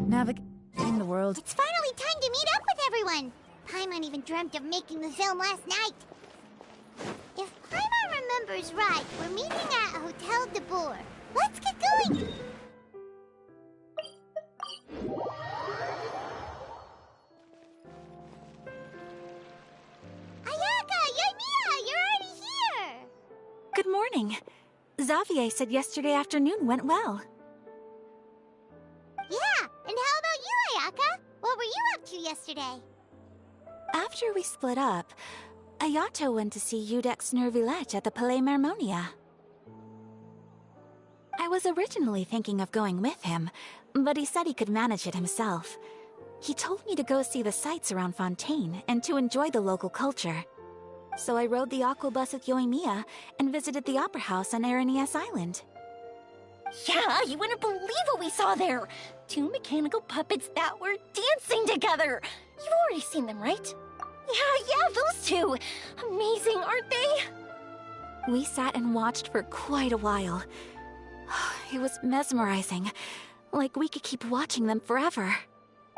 Navigating the world. It's finally time to meet up with everyone! Paimon even dreamt of making the film last night. If Paimon remembers right, we're meeting at Hotel de Boer. Let's get going! Ayaka! Yoimiya! You're already here! Good morning. Xavier said yesterday afternoon went well. Yeah, and how about you, Ayaka? What were you up to yesterday? After we split up, Ayato went to see Udex Nervillette at the Palais Mermonia. I was originally thinking of going with him, but he said he could manage it himself. He told me to go see the sights around Fontaine and to enjoy the local culture. So I rode the aqua bus with Yoimiya and visited the opera house on Aranias Island. Yeah, you wouldn't believe what we saw there! 2 mechanical puppets that were dancing together! You've already seen them, right? Yeah, those 2! Amazing, aren't they? We sat and watched for quite a while. It was mesmerizing. Like we could keep watching them forever.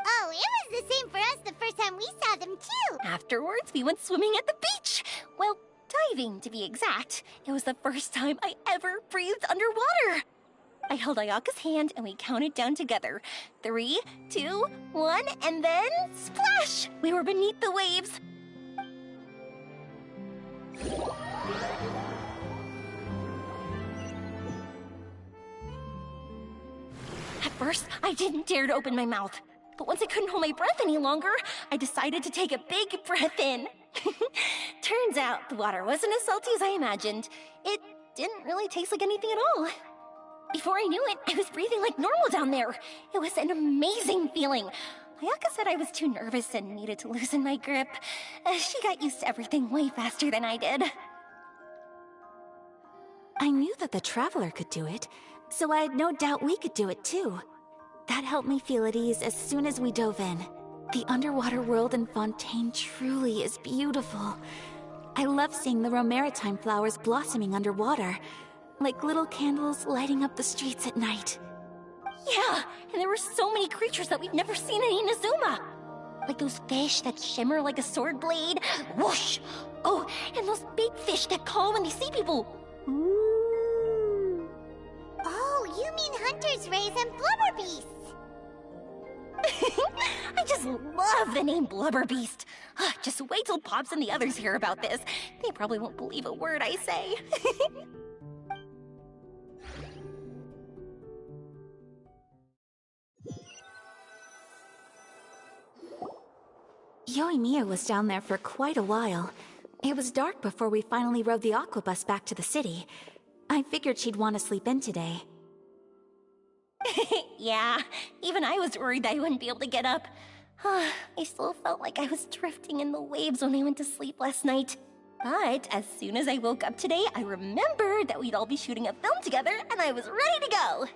Oh, it was the same for us the first time we saw them, too! Afterwards, we went swimming at the beach! Well, diving, to be exact. It was the first time I ever breathed underwater! I held Ayaka's hand and we counted down together. 3, 2, 1, and then splash! We were beneath the waves. At first, I didn't dare to open my mouth. But once I couldn't hold my breath any longer, I decided to take a big breath in. Turns out the water wasn't as salty as I imagined. It didn't really taste like anything at all. Before I knew it, I was breathing like normal down there. It was an amazing feeling. Ayaka said I was too nervous and needed to loosen my grip. She got used to everything way faster than I did. I knew that the Traveler could do it, so I had no doubt we could do it too. That helped me feel at ease as soon as we dove in. The underwater world in Fontaine truly is beautiful. I love seeing the Romaritime flowers blossoming underwater, like little candles lighting up the streets at night. Yeah, and there were so many creatures that we've never seen in Inazuma. Like those fish that shimmer like a sword blade. Whoosh! Oh, and those big fish that call when they see people. Ooh. Oh, you mean Hunter's Rays and Blubber Beasts. I just love the name Blubber Beast. Just wait till Pops and the others hear about this. They probably won't believe a word I say. Yoimiya was down there for quite a while. It was dark before we finally rode the aqua bus back to the city. I figured she'd want to sleep in today. Yeah, even I was worried that I wouldn't be able to get up. I still felt like I was drifting in the waves when I went to sleep last night. But as soon as I woke up today, I remembered that we'd all be shooting a film together, and I was ready to go.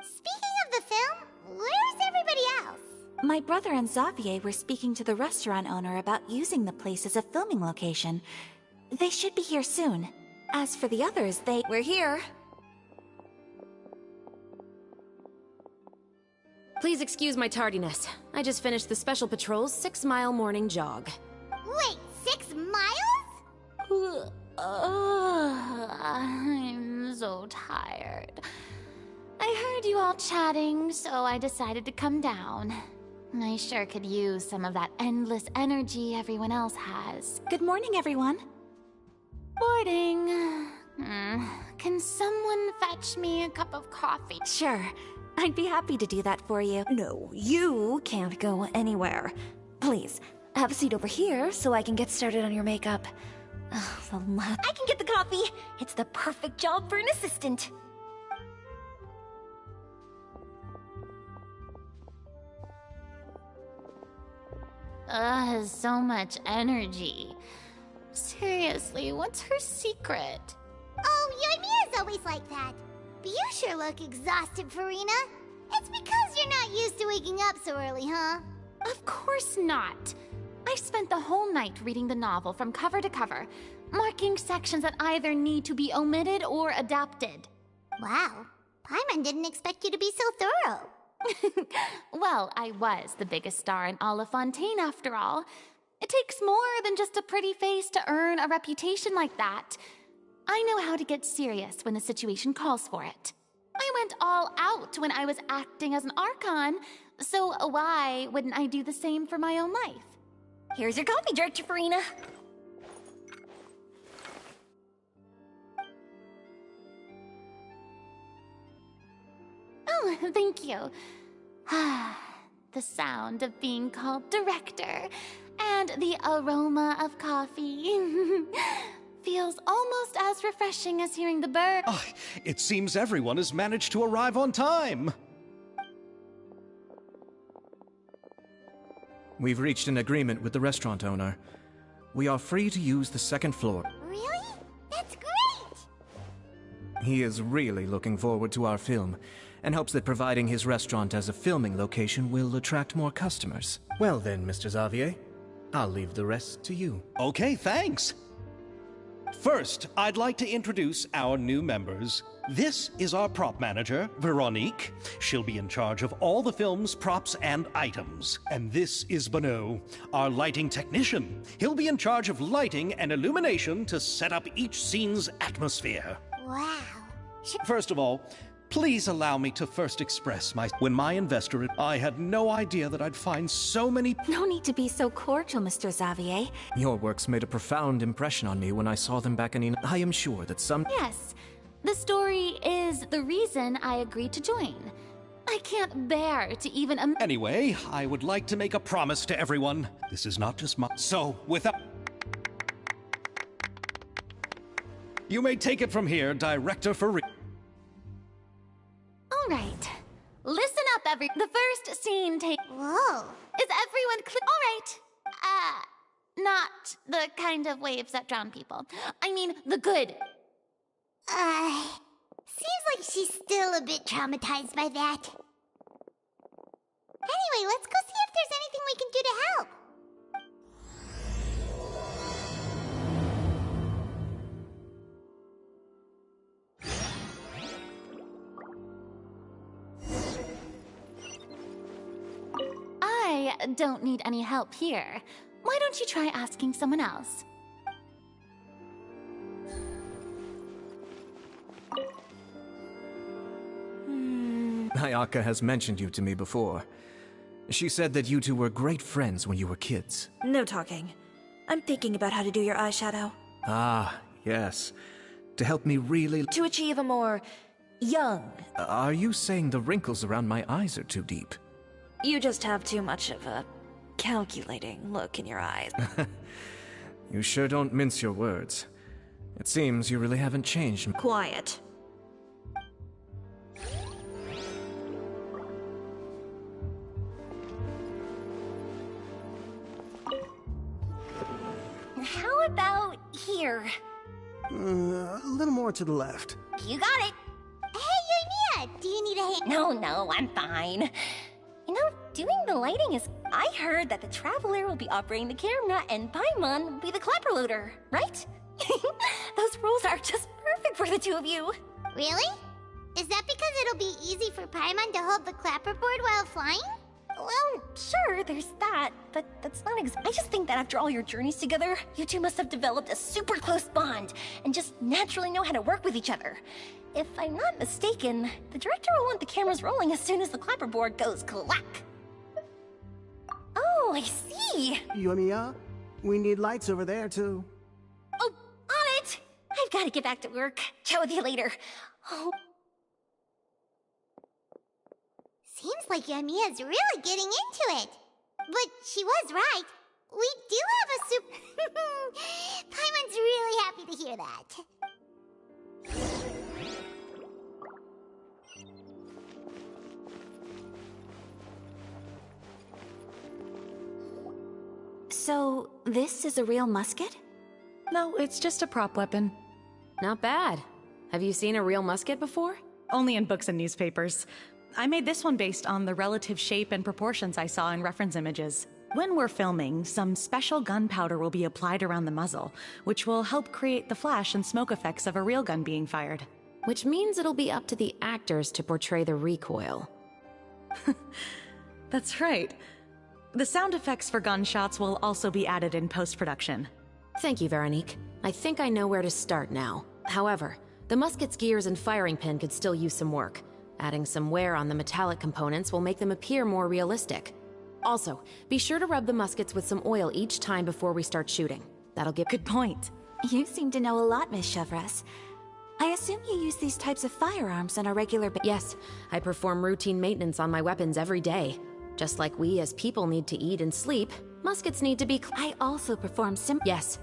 Speaking of the film, where's everybody else? My brother and Xavier were speaking to the restaurant owner about using the place as a filming location. They should be here soon. As for the others, We're here. Please excuse my tardiness. I just finished the Special Patrol's 6-mile morning jog. Wait, 6 miles? I'm so tired. I heard you all chatting, so I decided to come down. I sure could use some of that endless energy everyone else has. good morning, everyone. Boarding. Can someone fetch me a cup of coffee? Sure, I'd be happy to do that for you. No, you can't go anywhere. Please, have a seat over here so I can get started on your makeup. The last... I can get the coffee. It's the perfect job for an assistant. Ugh, so much energy. Seriously, what's her secret? Oh, Yoimiya's always like that. But you sure look exhausted, Farina. It's because you're not used to waking up so early, huh? Of course not. I spent the whole night reading the novel from cover to cover, marking sections that either need to be omitted or adapted. Wow. Paimon didn't expect you to be so thorough. Well, I was the biggest star in all of Fontaine after all. It takes more than just a pretty face to earn a reputation like that. I know how to get serious when the situation calls for it. I went all out when I was acting as an Archon, so why wouldn't I do the same for my own life? Here's your coffee, Director Farina. Oh, thank you. The sound of being called director and the aroma of coffee feels almost as refreshing as hearing the bird. Oh, it seems everyone has managed to arrive on time. We've reached an agreement with the restaurant owner. We are free to use the second floor. Really? That's great! He is really looking forward to our film, and hopes that providing his restaurant as a filming location will attract more customers. Well then, Mr. Xavier, I'll leave the rest to you. Okay, thanks. First, I'd like to introduce our new members. This is our prop manager, Veronique. She'll be in charge of all the film's props and items. And this is Bono, our lighting technician. He'll be in charge of lighting and illumination to set up each scene's atmosphere. Wow. First of all, please allow me to first express when my investor, I had no idea that I'd find so many. No need to be so cordial, Mr. Xavier. Your works made a profound impression on me when I saw them back in. I am sure that some. Yes, the story is the reason I agreed to join. I can't bear to even Anyway, I would like to make a promise to everyone. This is not just my. So, without. You may take it from here, Director Farina. All right. Listen up, The first scene take. Whoa. Is everyone all right? Not the kind of waves that drown people. I mean, the good. Seems like she's still a bit traumatized by that. Anyway, let's go see if there's anything we can do to help. I don't need any help here. Why don't you try asking someone else? Ayaka has mentioned you to me before. She said that you two were great friends when you were kids. No talking. I'm thinking about how to do your eyeshadow. Ah, yes. To help me really. To achieve a more young. Are you saying the wrinkles around my eyes are too deep? You just have too much of a calculating look in your eyes. You sure don't mince your words. It seems you really haven't changed. Quiet. How about here? A little more to the left. You got it. Hey, Yoimiya, do you need a hand? No, I'm fine. You know, doing the lighting is... I heard that the Traveler will be operating the camera and Paimon will be the clapper loader, right? Those roles are just perfect for the two of you. Really? Is that because it'll be easy for Paimon to hold the clapperboard while flying? Well, sure, there's that, but that's not I just think that after all your journeys together, you two must have developed a super close bond and just naturally know how to work with each other. If I'm not mistaken, the director will want the cameras rolling as soon as the clapperboard goes clack. Oh, I see. Yoimiya, we need lights over there, too. Oh, on it! I've got to get back to work. Chat with you later. Oh. Seems like Yoimiya's really getting into it. But she was right. We do have a Paimon's really happy to hear that. So, this is a real musket? No, it's just a prop weapon. Not bad. Have you seen a real musket before? Only in books and newspapers. I made this one based on the relative shape and proportions I saw in reference images. When we're filming, some special gunpowder will be applied around the muzzle, which will help create the flash and smoke effects of a real gun being fired. Which means it'll be up to the actors to portray the recoil. That's right. The sound effects for gunshots will also be added in post-production. Thank you, Veronique. I think I know where to start now. However, the musket's gears and firing pin could still use some work. Adding some wear on the metallic components will make them appear more realistic. Also, be sure to rub the muskets with some oil each time before we start shooting. That'll give— Good point. You seem to know a lot, Miss Chevres. I assume you use these types of firearms on a regular basis. Yes, I perform routine maintenance on my weapons every day. Just like we as people need to eat and sleep, muskets need to be— I also perform Yes.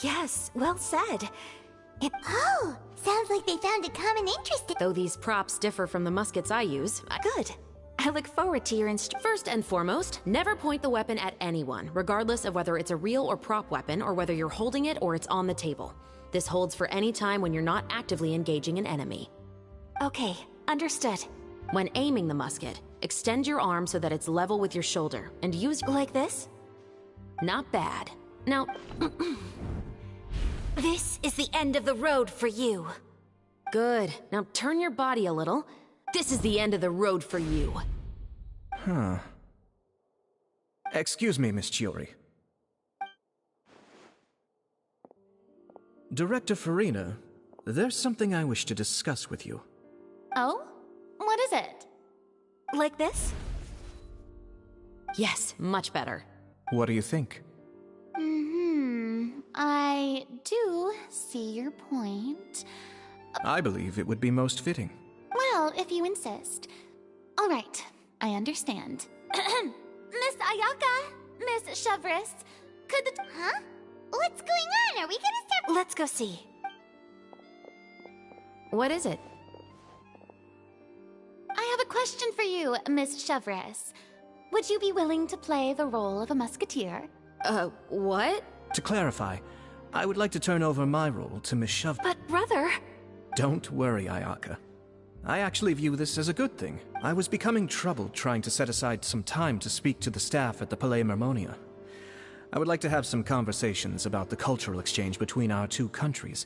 Yes, well said. Oh, sounds like they found a common interest. Though these props differ from the muskets I use, Good. I look forward to your First and foremost, never point the weapon at anyone, regardless of whether it's a real or prop weapon or whether you're holding it or it's on the table. This holds for any time when you're not actively engaging an enemy. Okay, understood. When aiming the musket, extend your arm so that it's level with your shoulder and use— Like this? Not bad. Now, This is the end of the road for you. good. Now turn your body a little. This is the end of the road for you. Huh. Excuse me, Miss Chiori. Director Farina, there's something I wish to discuss with you. Oh? What is it? Like this? Yes, much better. What do you think? I do see your point. I believe it would be most fitting. Well, if you insist. All right, I understand. Miss Ayaka, Miss Chevres, could the— Huh? What's going on? Are we gonna start— Let's go see. What is it? I have a question for you, Miss Chevres. Would you be willing to play the role of a musketeer? What? To clarify, I would like to turn over my role to Miss Shov. But brother... Don't worry, Ayaka. I actually view this as a good thing. I was becoming troubled trying to set aside some time to speak to the staff at the Palais Mermonia. I would like to have some conversations about the cultural exchange between our two countries,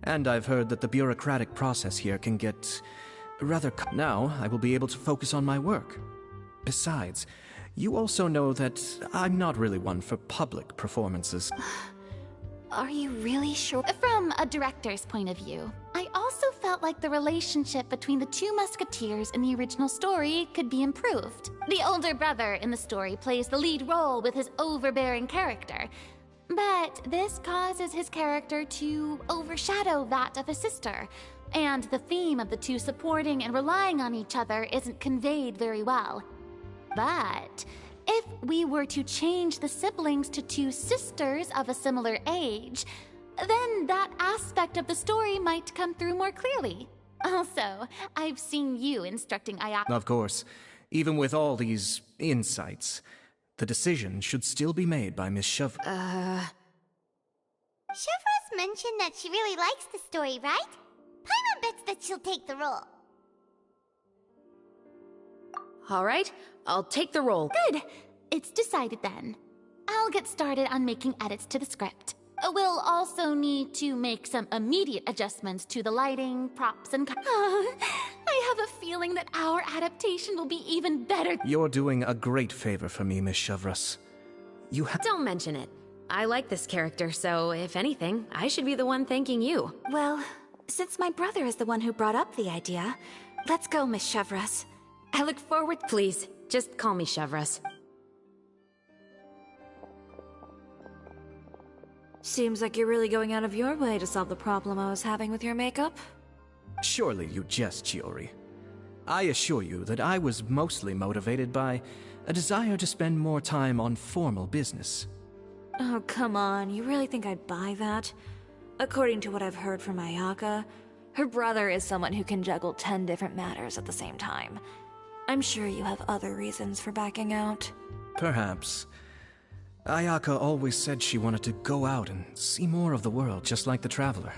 and I've heard that the bureaucratic process here can get rather... Now, I will be able to focus on my work. Besides, you also know that I'm not really one for public performances. Are you really sure? From a director's point of view, I also felt like the relationship between the two musketeers in the original story could be improved. The older brother in the story plays the lead role with his overbearing character, but this causes his character to overshadow that of his sister, and the theme of the two supporting and relying on each other isn't conveyed very well. But if we were to change the siblings to two sisters of a similar age, then that aspect of the story might come through more clearly. Also, I've seen you instructing Ayaka. Of course, even with all these insights, the decision should still be made by Miss Shov. Chevres mentioned that she really likes the story, right? Paimon bets that she'll take the role. All right, I'll take the role. Good. It's decided then. I'll get started on making edits to the script. We'll also need to make some immediate adjustments to the lighting, props, and... I have a feeling that our adaptation will be even better. You're doing a great favor for me, Miss Chevres. You have... Don't mention it. I like this character, so if anything, I should be the one thanking you. Well, since my brother is the one who brought up the idea, let's go, Miss Chevres. I look forward... Please, just call me Chevres. Seems like you're really going out of your way to solve the problem I was having with your makeup. Surely you jest, Chiori. I assure you that I was mostly motivated by a desire to spend more time on formal business. Oh, come on. You really think I'd buy that? According to what I've heard from Ayaka, her brother is someone who can juggle 10 different matters at the same time. I'm sure you have other reasons for backing out. Perhaps. Ayaka always said she wanted to go out and see more of the world, just like the Traveler.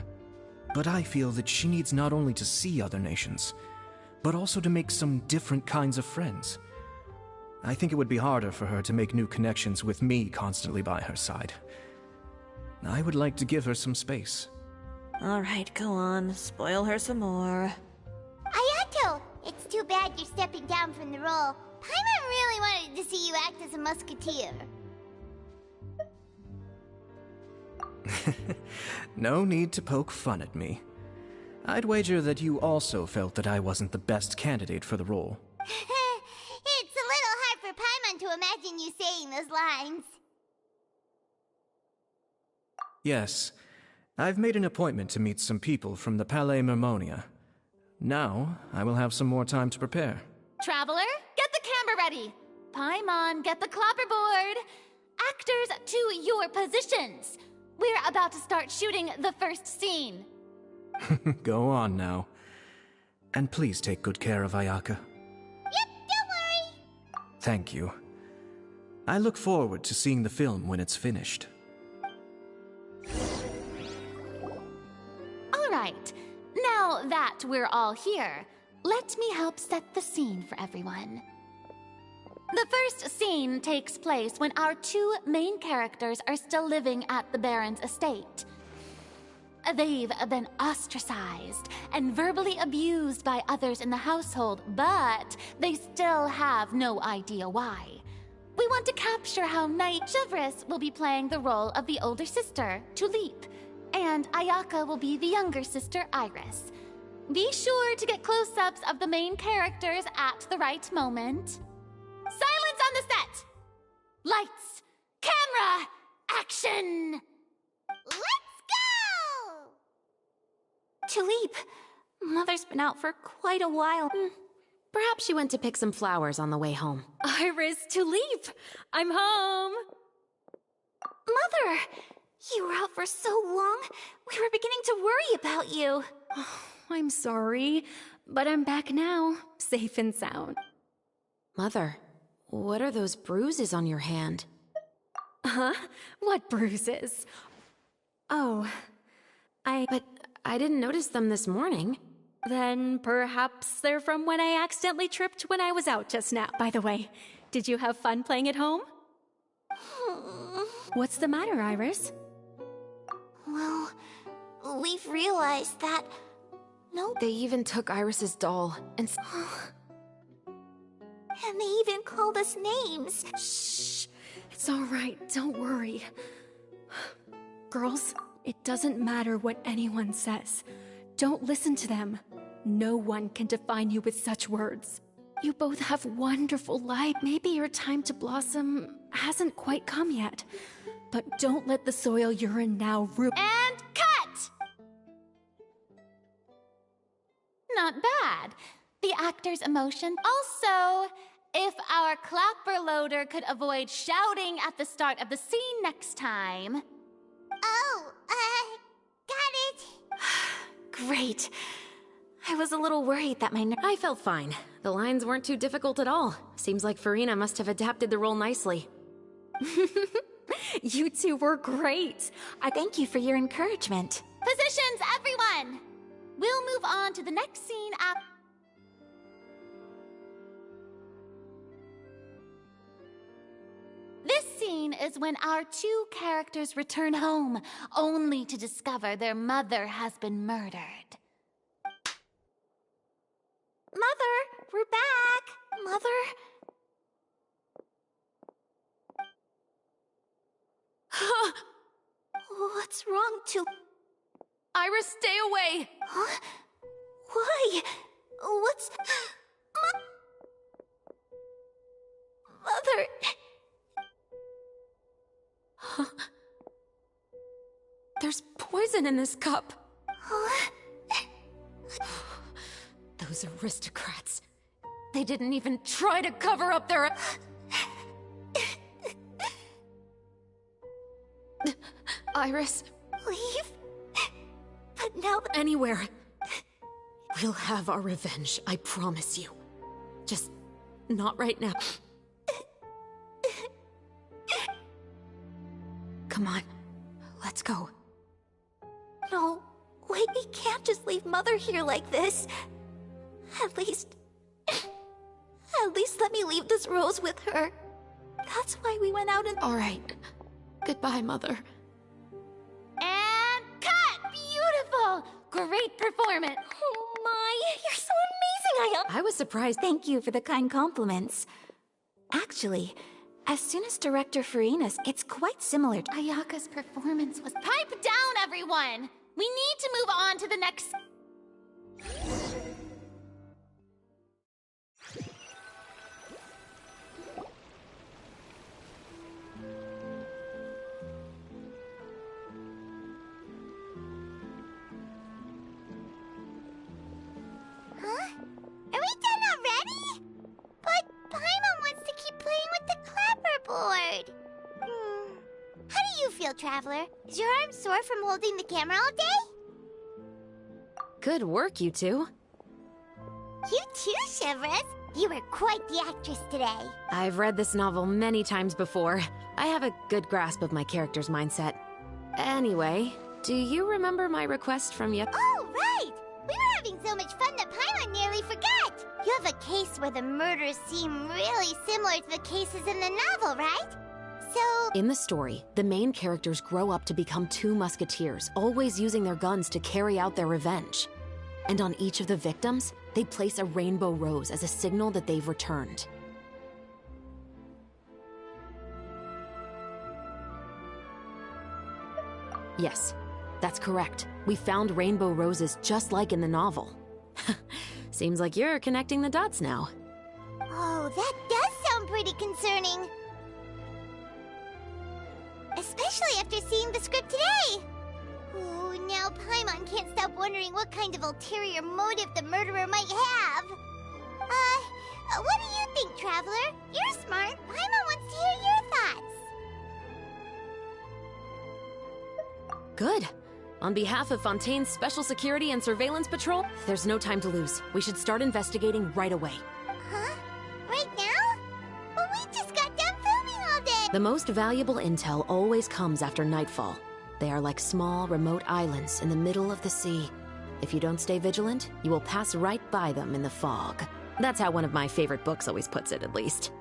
But I feel that she needs not only to see other nations, but also to make some different kinds of friends. I think it would be harder for her to make new connections with me constantly by her side. I would like to give her some space. Alright, go on. Spoil her some more. Ayato! It's too bad you're stepping down from the role. Paimon really wanted to see you act as a musketeer. No need to poke fun at me. I'd wager that you also felt that I wasn't the best candidate for the role. It's a little hard for Paimon to imagine you saying those lines. Yes, I've made an appointment to meet some people from the Palais Mermonia. Now, I will have some more time to prepare. Traveler, get the camera ready. Paimon, get the clapperboard. Actors, to your positions. We're about to start shooting the first scene. Go on now. And please take good care of Ayaka. Yep, don't worry. Thank you. I look forward to seeing the film when it's finished. All right, now that we're all here, let me help set the scene for everyone. The first scene takes place when our two main characters are still living at the Baron's estate. They've been ostracized and verbally abused by others in the household, but they still have no idea why. We want to capture how Knight Chevris will be playing the role of the older sister, Tulip, and Ayaka will be the younger sister, Iris. Be sure to get close-ups of the main characters at the right moment. Silence on the set! Lights, camera, action! Let's go! Tulip, Mother's been out for quite a while. Perhaps she went to pick some flowers on the way home. Iris, Tulip! I'm home! Mother! You were out for so long, we were beginning to worry about you. I'm sorry, but I'm back now, safe and sound. Mother, what are those bruises on your hand? Huh? What bruises? Oh, But I didn't notice them this morning. Then perhaps they're from when I accidentally tripped when I was out just now. By the way, did you have fun playing at home? What's the matter, Iris? Well, we've realized that... No, They even took Iris's doll and... and they even called us names. Shh. It's all right. Don't worry. Girls, it doesn't matter what anyone says. Don't listen to them. No one can define you with such words. You both have wonderful life. Maybe your time to blossom hasn't quite come yet. But don't let the soil you're in now ruin... And cut! Not bad. The actor's emotion. Also, if our clapper loader could avoid shouting at the start of the scene next time. Oh, got it. Great. I was a little worried that my I felt fine. The lines weren't too difficult at all. Seems like Farina must have adapted the role nicely. You two were great. I thank you for your encouragement. Positions, everyone! We'll move on to the next scene after... This scene is when our two characters return home, only to discover their mother has been murdered. Mother, we're back. Mother... What's wrong to... Iris, stay away! Huh? Why? What's... Mother... There's poison in this cup. Huh? Those aristocrats. They didn't even try to cover up their... Iris, Leave? But now that... anywhere. We'll have our revenge, I promise you. Just not right now. Come on, let's go. No, wait, we can't just leave Mother here like this. At least let me leave this rose with her. That's why we went out and— All right. Goodbye, Mother. And cut! Beautiful! Great performance! Oh my, you're so amazing, I was surprised. Thank you for the kind compliments. Actually, as soon as Director Farinas, it's quite similar to— Ayaka's performance was— Pipe down, everyone! We need to move on to the next— Huh? Are we done already? But Paimon wants to keep playing with the clapperboard. How do you feel, Traveler? Is your arm sore from holding the camera all day? Good work, you two. You too, Shivers. You were quite the actress today. I've read this novel many times before. I have a good grasp of my character's mindset. Anyway, do you remember my request from Oh, right! We were having so much fun that Paimon nearly forgot. You have a case where the murders seem really similar to the cases in the novel, right? So... In the story, the main characters grow up to become two musketeers, always using their guns to carry out their revenge. And on each of the victims, they place a rainbow rose as a signal that they've returned. Yes, that's correct. We found rainbow roses just like in the novel. Seems like you're connecting the dots now. Oh, that does sound pretty concerning. Especially after seeing the script today. Ooh, now Paimon can't stop wondering what kind of ulterior motive the murderer might have. What do you think, Traveler? You're smart. Paimon wants to hear your thoughts. Good. On behalf of Fontaine's Special Security and Surveillance Patrol, there's no time to lose. We should start investigating right away. Huh? Right now? But we just got done filming all day. The most valuable intel always comes after nightfall. They are like small, remote islands in the middle of the sea. If you don't stay vigilant, you will pass right by them in the fog. That's how one of my favorite books always puts it, at least.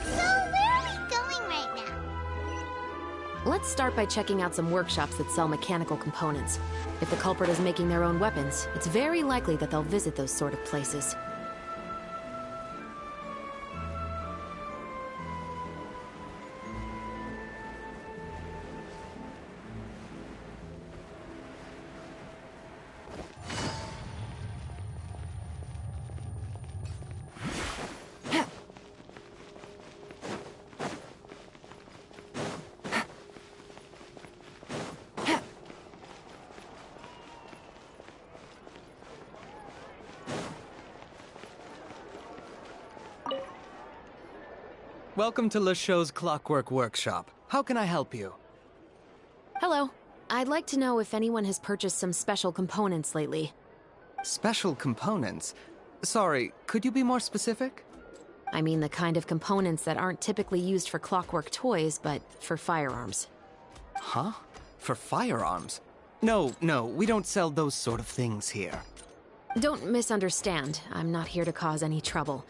So, where are we going right now? Let's start by checking out some workshops that sell mechanical components. If the culprit is making their own weapons, it's very likely that they'll visit those sort of places. Welcome to LeChaux's Clockwork Workshop. How can I help you? Hello. I'd like to know if anyone has purchased some special components lately. Special components? Sorry, could you be more specific? I mean the kind of components that aren't typically used for clockwork toys, but for firearms. Huh? For firearms? No, we don't sell those sort of things here. Don't misunderstand. I'm not here to cause any trouble.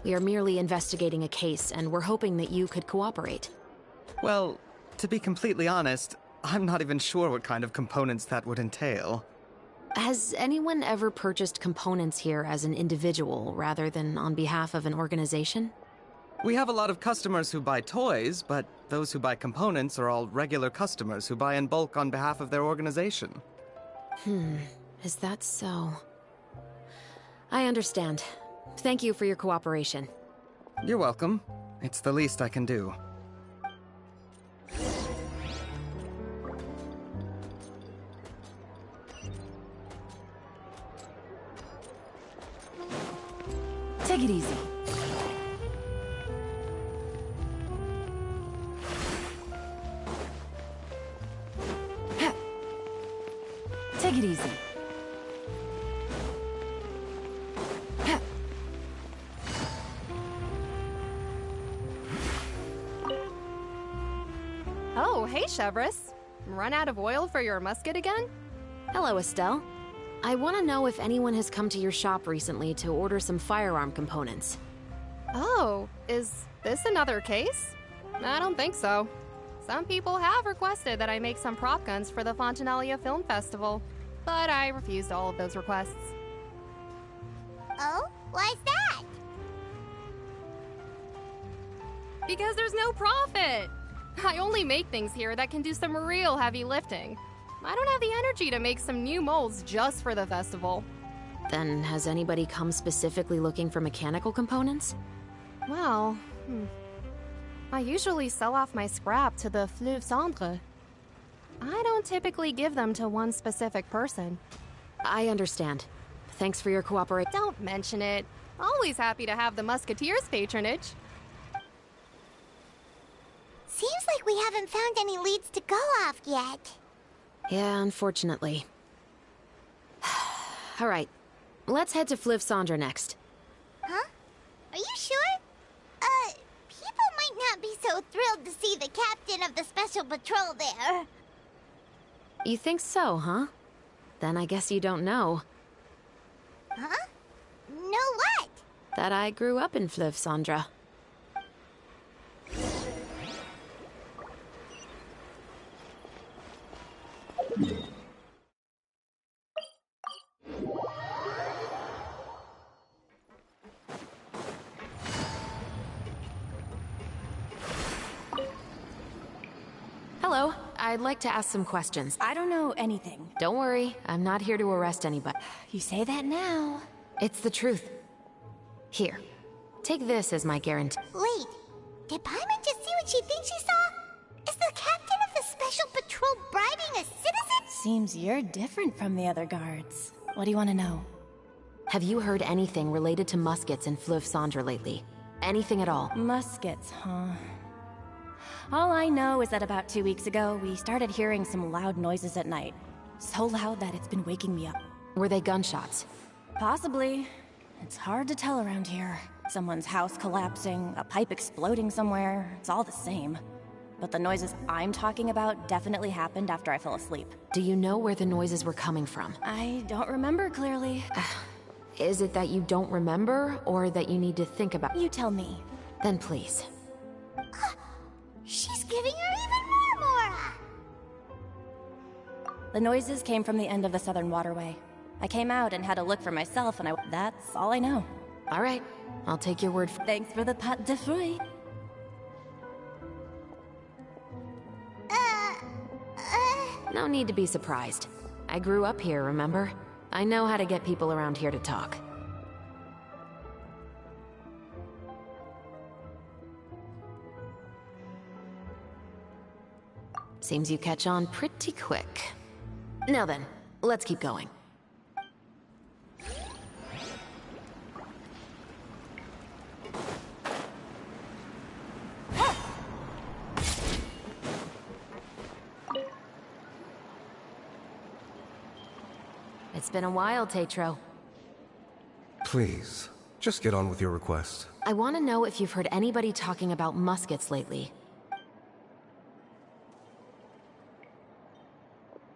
We are merely investigating a case, and we're hoping that you could cooperate. Well, to be completely honest, I'm not even sure what kind of components that would entail. Has anyone ever purchased components here as an individual rather than on behalf of an organization? We have a lot of customers who buy toys, but those who buy components are all regular customers who buy in bulk on behalf of their organization. Is that so? I understand. Thank you for your cooperation. You're welcome. It's the least I can do. Take it easy. Take it easy. Chevreuse. Run out of oil for your musket again? Hello, Estelle. I want to know if anyone has come to your shop recently to order some firearm components. Oh, is this another case? I don't think so. Some people have requested that I make some prop guns for the Fontanalia Film Festival, but I refused all of those requests. Oh? Why's that? Because there's no profit! I only make things here that can do some real heavy lifting. I don't have the energy to make some new molds just for the festival. Then has anybody come specifically looking for mechanical components? Well, I usually sell off my scrap to the Fleuve Cendre. I don't typically give them to one specific person. I understand. Thanks for your cooperation. Don't mention it. Always happy to have the Musketeers' patronage. Seems like we haven't found any leads to go off yet. Yeah, unfortunately. All right, let's head to Fleuve Cendre next. Huh? Are you sure? People might not be so thrilled to see the captain of the Special Patrol there. You think so, huh? Then I guess you don't know. Huh? Know what? That I grew up in Fleuve Cendre. Hello, I'd like to ask some questions. I don't know anything. Don't worry, I'm not here to arrest anybody. You say that now. It's the truth. Here, take this as my guarantee. Wait, did Paimon just see what she thinks she saw? Is the captain of the Special Patrol bribing a citizen? Seems you're different from the other guards. What do you want to know? Have you heard anything related to muskets in Fleuve Cendre lately? Anything at all? Muskets, huh? All I know is that about 2 weeks ago, we started hearing some loud noises at night. So loud that it's been waking me up. Were they gunshots? Possibly. It's hard to tell around here. Someone's house collapsing, a pipe exploding somewhere, it's all the same. But the noises I'm talking about definitely happened after I fell asleep. Do you know where the noises were coming from? I don't remember clearly. Is it that you don't remember, or that you need to think about? You tell me. Then please. She's giving her even more Mora! The noises came from the end of the Southern Waterway. I came out and had a look for myself, and that's all I know. All right, I'll take your word for it. Thanks for the pâte de fruits. No need to be surprised. I grew up here, remember? I know how to get people around here to talk. Seems you catch on pretty quick. Now then, let's keep going. It's been a while, Tetro. Please, just get on with your request. I want to know if you've heard anybody talking about muskets lately.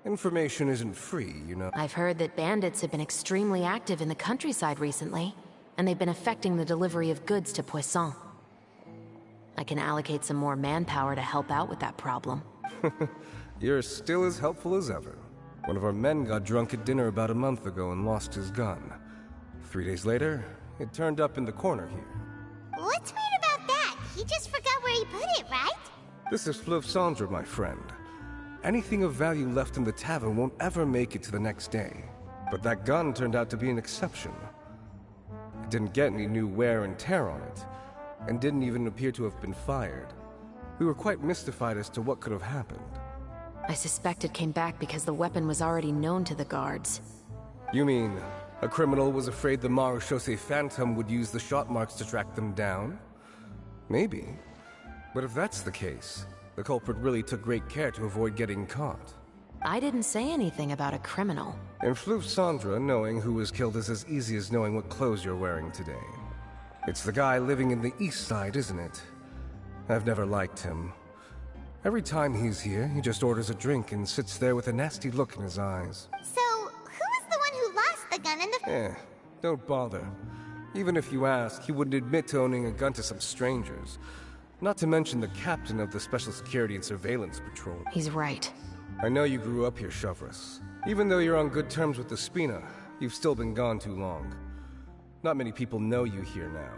Information isn't free, you know. I've heard that bandits have been extremely active in the countryside recently, and they've been affecting the delivery of goods to Poisson. I can allocate some more manpower to help out with that problem. You're still as helpful as ever. One of our men got drunk at dinner about a month ago and lost his gun. 3 days later, it turned up in the corner here. What's weird about that? He just forgot where he put it, right? This is Fleuve Cendre, my friend. Anything of value left in the tavern won't ever make it to the next day. But that gun turned out to be an exception. It didn't get any new wear and tear on it, and didn't even appear to have been fired. We were quite mystified as to what could have happened. I suspect it came back because the weapon was already known to the guards. You mean, a criminal was afraid the Marechaussee Phantom would use the shot marks to track them down? Maybe. But if that's the case, the culprit really took great care to avoid getting caught. I didn't say anything about a criminal. In Fleuve Cendre, knowing who was killed is as easy as knowing what clothes you're wearing today. It's the guy living in the East Side, isn't it? I've never liked him. Every time he's here, he just orders a drink and sits there with a nasty look in his eyes. So, who was the one who lost the gun in the... Don't bother. Even if you ask, he wouldn't admit to owning a gun to some strangers. Not to mention the captain of the Special Security and Surveillance Patrol. He's right. I know you grew up here, Shovris. Even though you're on good terms with the Spina, you've still been gone too long. Not many people know you here now,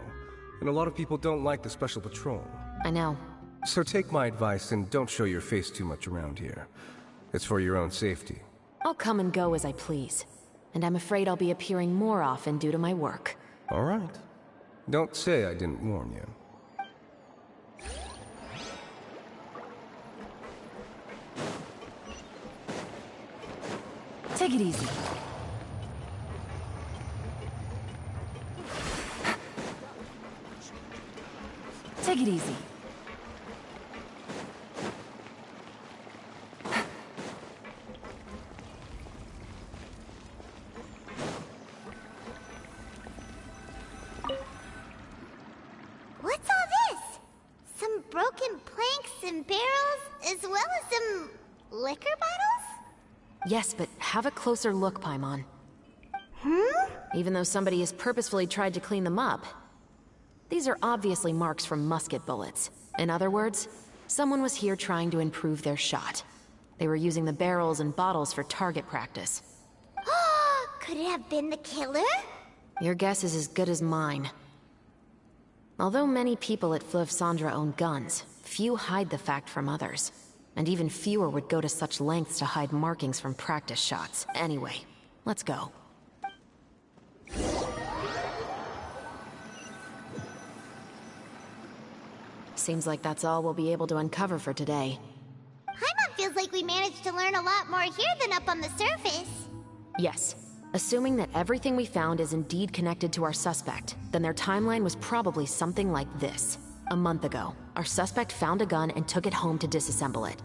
and a lot of people don't like the Special Patrol. I know. So take my advice and don't show your face too much around here. It's for your own safety. I'll come and go as I please. And I'm afraid I'll be appearing more often due to my work. All right. Don't say I didn't warn you. Take it easy. Take it easy. What's all this? Some broken planks and barrels, as well as some liquor bottles? Yes, but have a closer look, Paimon. Even though somebody has purposefully tried to clean them up, these are obviously marks from musket bullets. In other words, someone was here trying to improve their shot. They were using the barrels and bottles for target practice. Could it have been the killer? Your guess is as good as mine. Although many people at Fleuve Cendres own guns, few hide the fact from others. And even fewer would go to such lengths to hide markings from practice shots. Anyway, let's go. Seems like that's all we'll be able to uncover for today. Paimon feels like we managed to learn a lot more here than up on the surface. Yes. Assuming that everything we found is indeed connected to our suspect, then their timeline was probably something like this. A month ago, our suspect found a gun and took it home to disassemble it.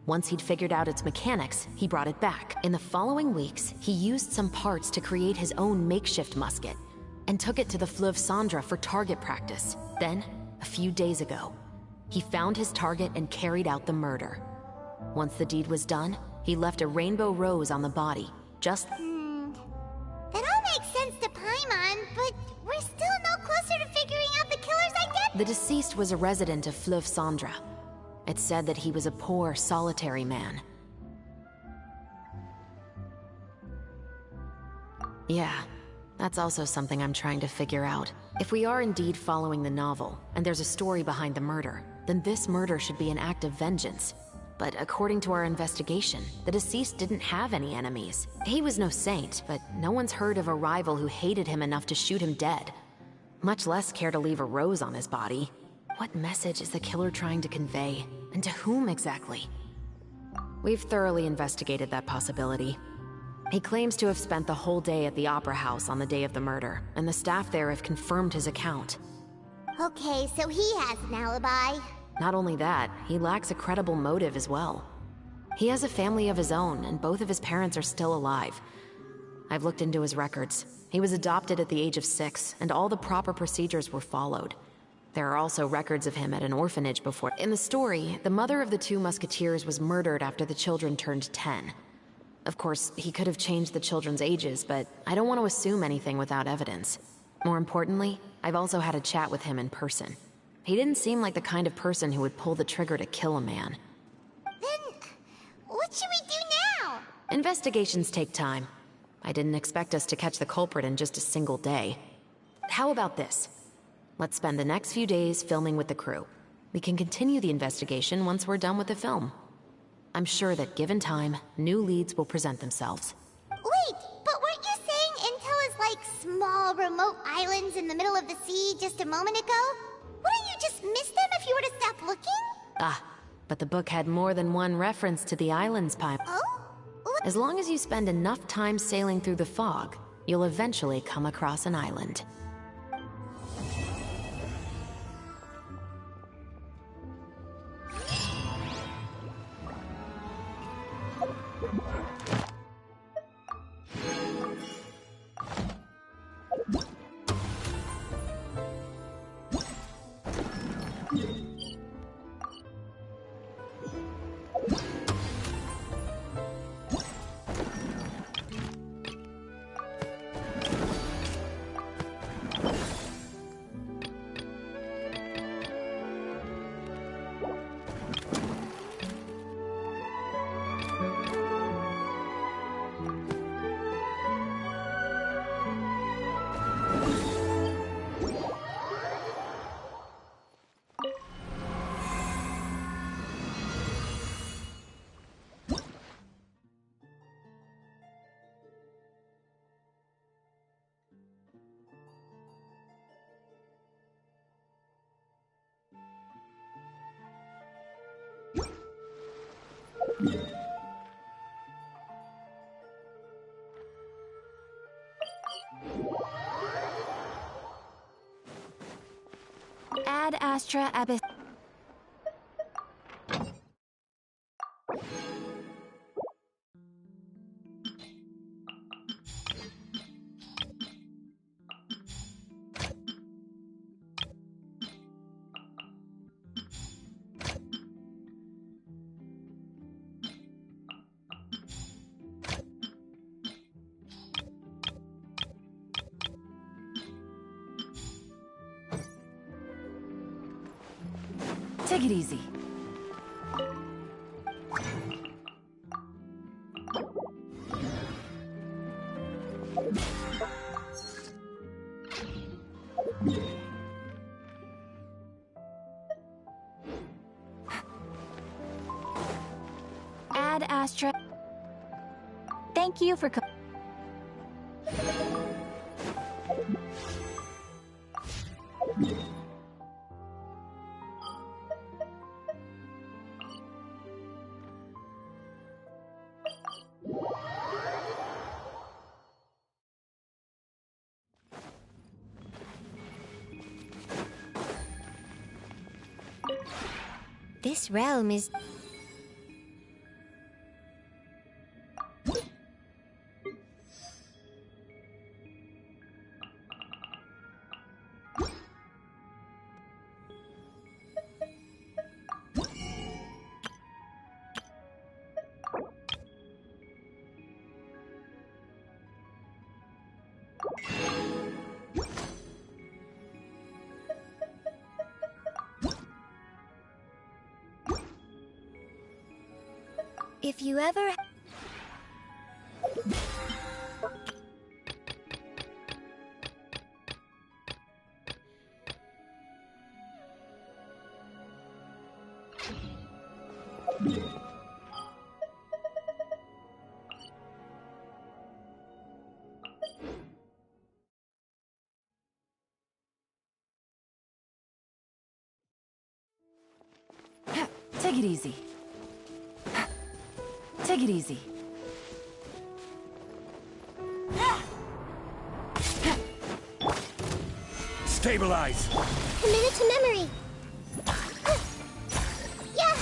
Once he'd figured out its mechanics, he brought it back. In the following weeks, he used some parts to create his own makeshift musket, and took it to the Fleuve Cendres for target practice. Then, a few days ago, he found his target and carried out the murder. Once the deed was done, he left a rainbow rose on the body, just... That all makes sense to Paimon, but we're still no closer to figuring out the killer's identity. The deceased was a resident of Fleuve Cendres. It's said that he was a poor, solitary man. Yeah, that's also something I'm trying to figure out. If we are indeed following the novel, and there's a story behind the murder, then this murder should be an act of vengeance. But according to our investigation, the deceased didn't have any enemies. He was no saint, but no one's heard of a rival who hated him enough to shoot him dead. Much less care to leave a rose on his body. What message is the killer trying to convey? And to whom exactly? We've thoroughly investigated that possibility. He claims to have spent the whole day at the Opera House on the day of the murder, and the staff there have confirmed his account. Okay, so he has an alibi. Not only that, he lacks a credible motive as well. He has a family of his own, and both of his parents are still alive. I've looked into his records. He was adopted at the age of 6, and all the proper procedures were followed. There are also records of him at an orphanage before. In the story, the mother of the 2 musketeers was murdered after the children turned 10. Of course, he could have changed the children's ages, but I don't want to assume anything without evidence. More importantly, I've also had a chat with him in person. He didn't seem like the kind of person who would pull the trigger to kill a man. Then, what should we do now? Investigations take time. I didn't expect us to catch the culprit in just a single day. How about this? Let's spend the next few days filming with the crew. We can continue the investigation once we're done with the film. I'm sure that given time, new leads will present themselves. Wait, but weren't you saying Intel is like small, remote islands in the middle of the sea just a moment ago? Wouldn't you just miss them if you were to stop looking? But the book had more than one reference to the islands, Paimon. Oh? As long as you spend enough time sailing through the fog, you'll eventually come across an island. Astra Abyss. Take it easy. Ad Astra. Thank you for This realm is... If you ever... Take it easy. Take it easy. Stabilize! Committed to memory! Yeah!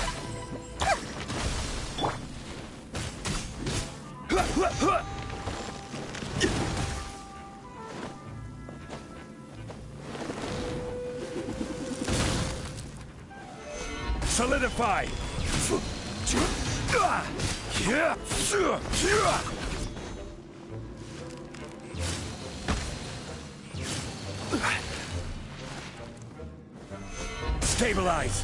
Solidify! Stabilize!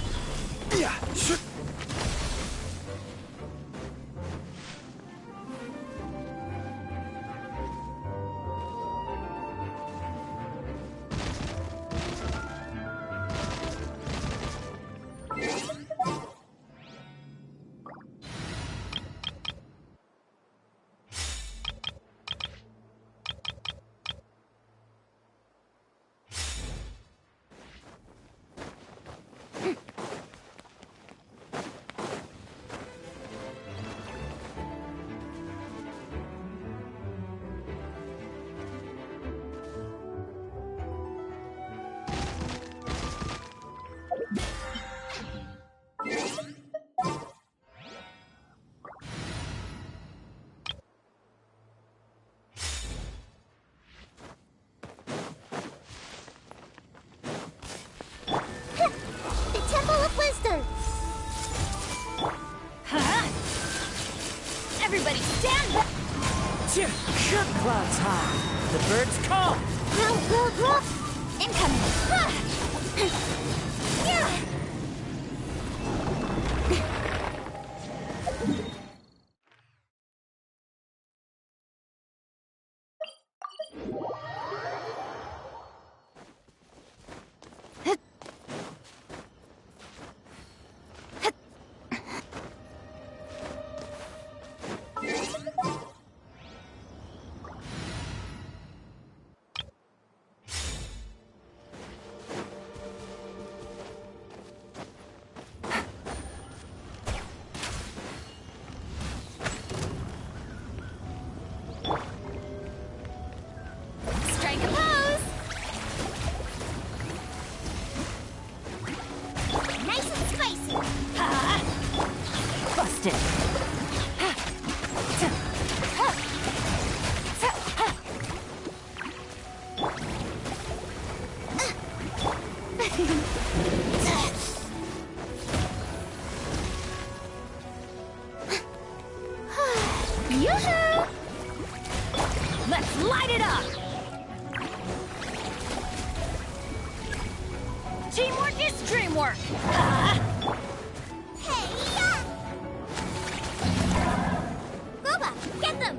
Everybody stand back! Clouds high. The birds call. Incoming! Yeah! Yoo-hoo! Let's light it up! Teamwork is dreamwork! Hey-ya! Boba, get them!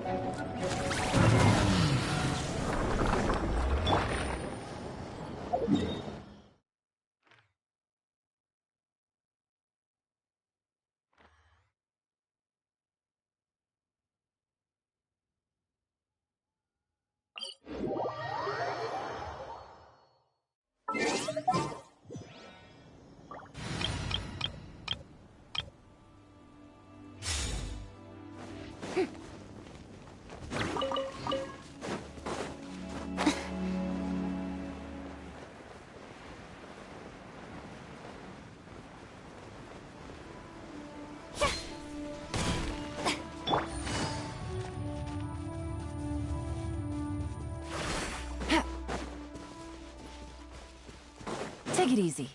Take it easy.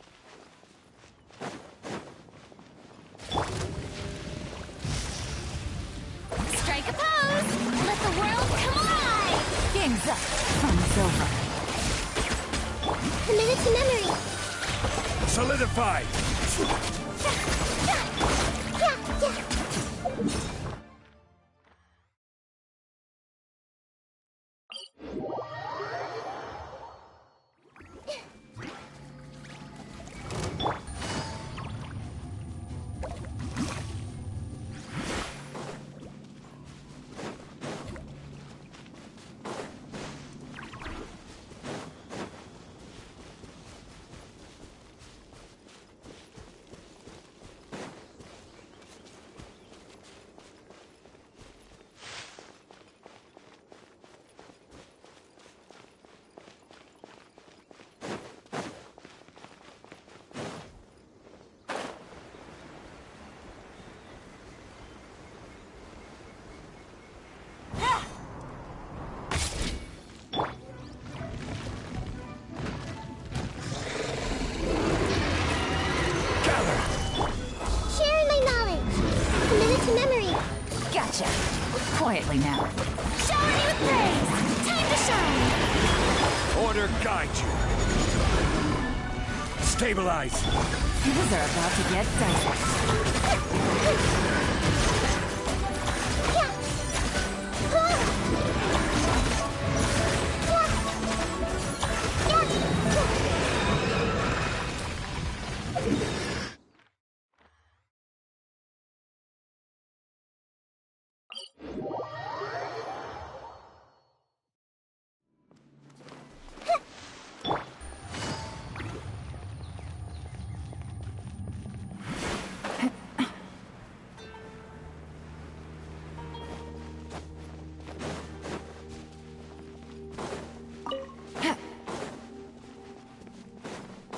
Strike a pose! Let the world come alive! Game's up. Fun's over. Commit it to memory. Solidify! Sharing my knowledge. Commit it to memory. Gotcha. Quietly now. Shower you with praise! Time to shine! Order guide you. Stabilize. Things are about to get dicey.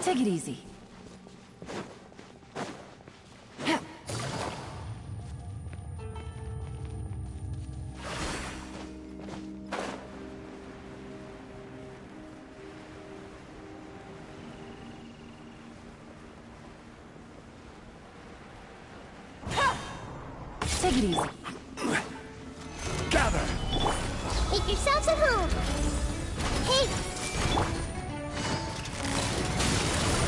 Take it easy. Take it easy. Gather! Make yourselves at home. Hey!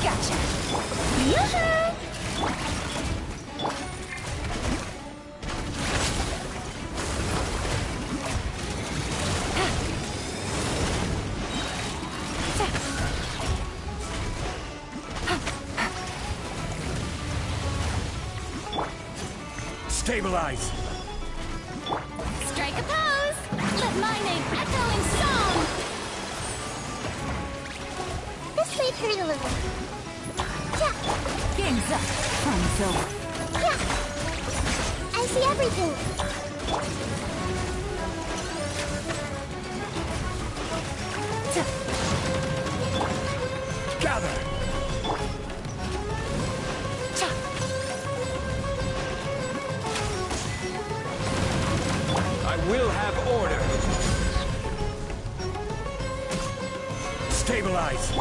Gotcha! Yoo-hoo! Stabilize! Strike a pose! Let my name echo in song! This might hurt a little. Game's up. Fun's over. I see everything. Gather! I will have order. Stabilize.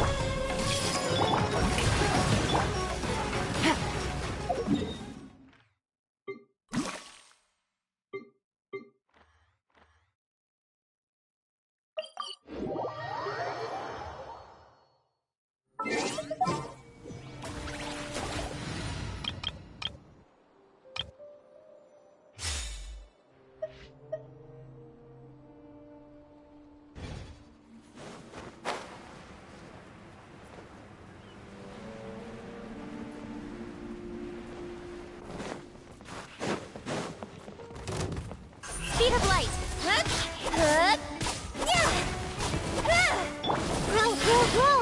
Speed of light. Grow, grow, grow!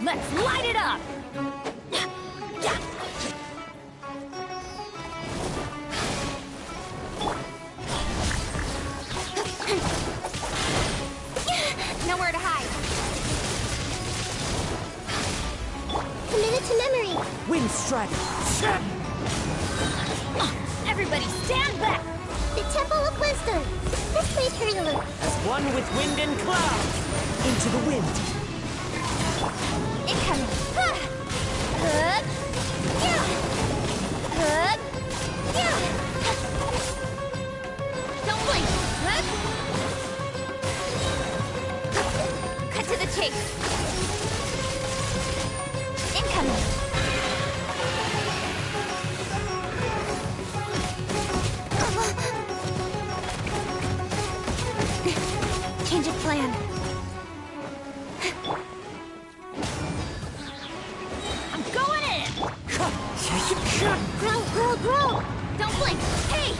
Let's light it up! Nowhere to hide. Committed to memory. Wind strike! Everybody stand back! The Temple of Wisdom. This made her look. As one with wind and cloud! Into the wind! Incoming. Don't blink. Cut to the chase. Incoming. Change of plan. I'm going in! Grow, grow, grow! Don't blink. Hey!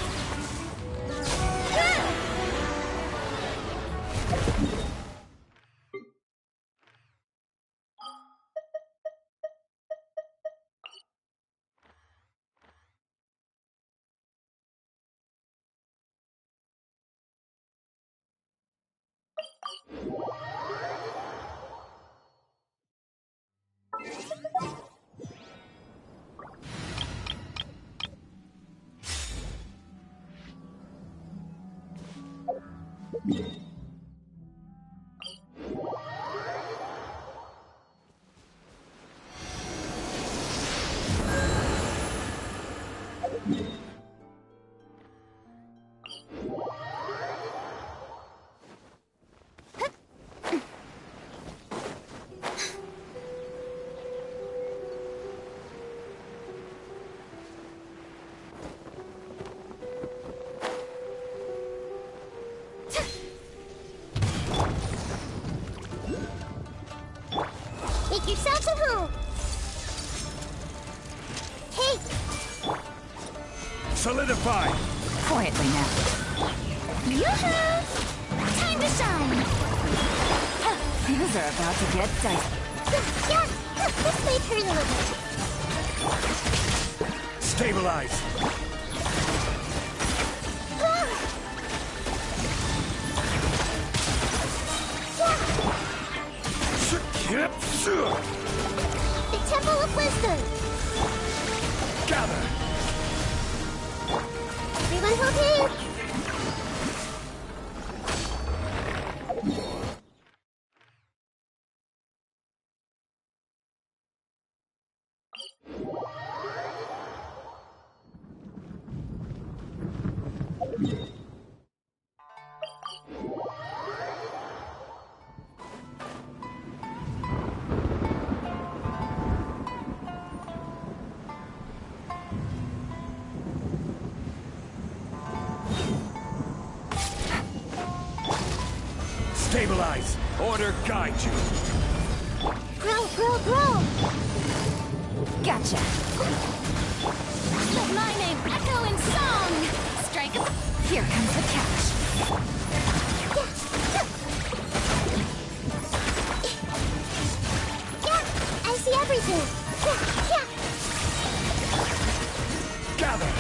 Make yourself at home. Hey, Solidify! Quietly now. yoo-hoo! Time to shine. Things are about to get dicey. Yeah, this made her look. Stabilize! The Temple of Wisdom. Gather! Everyone hold hands. Stabilize! Order guide you! Grow, grow, grow. Gotcha! Let my name echo in song. Strike it. Here comes the catch. Yeah, I see everything. Gather!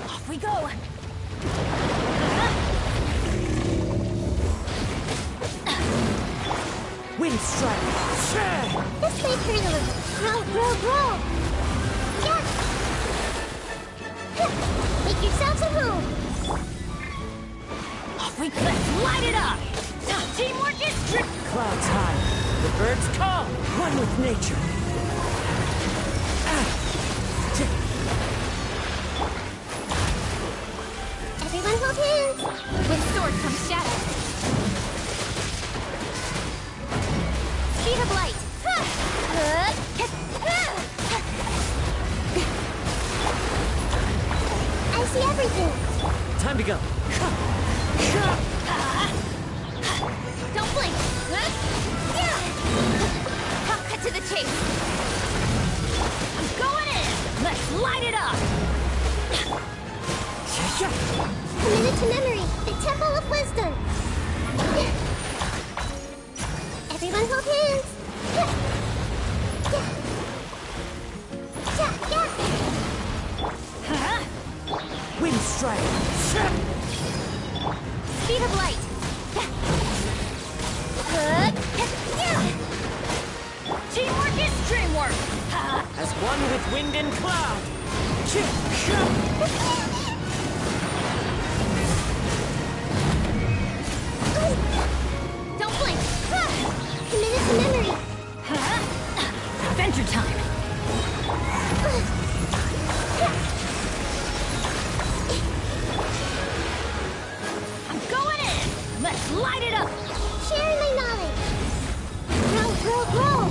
Off we go! Wind strike! This may hurt a little. Grow! Yeah! Make yourselves at home! Let's light it up! Teamwork is Clouds high, the birds call, one with nature. Everyone hold hands! When sword comes shadow. Speed of light! I see everything! Time to go. Don't blink! I'll cut to the chase! I'm going in! Let's light it up! Committed to memory, the Temple of Wisdom! Everyone hold hands! Wind strike! Speed of light! Teamwork is dreamwork! As one with wind and cloud! Don't blink! Committed to memory! Adventure time! I'm going in! Let's light it up! Sharing my knowledge! Grow!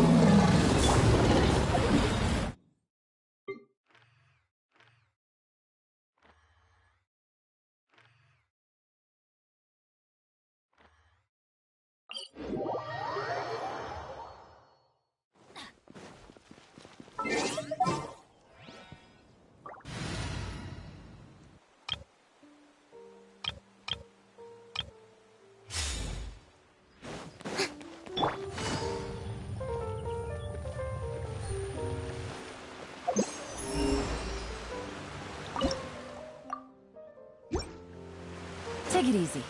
Take it easy.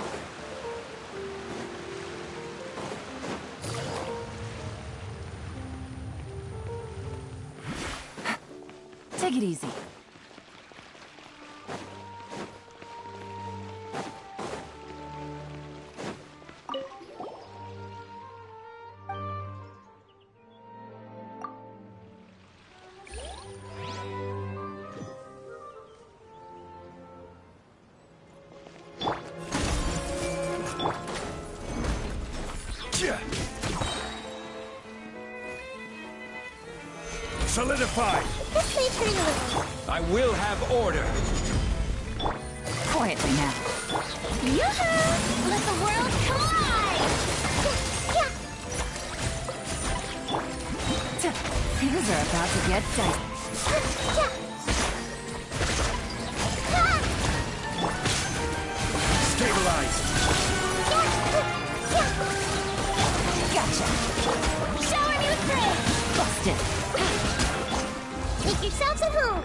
Take it easy. Solidified! This may turn a little. I will have order! Quietly now. Yoo-hoo! Let the world collide! Things are about to get dicey. Stabilize! Gotcha! Shower me with praise! Busted! Make yourselves at home!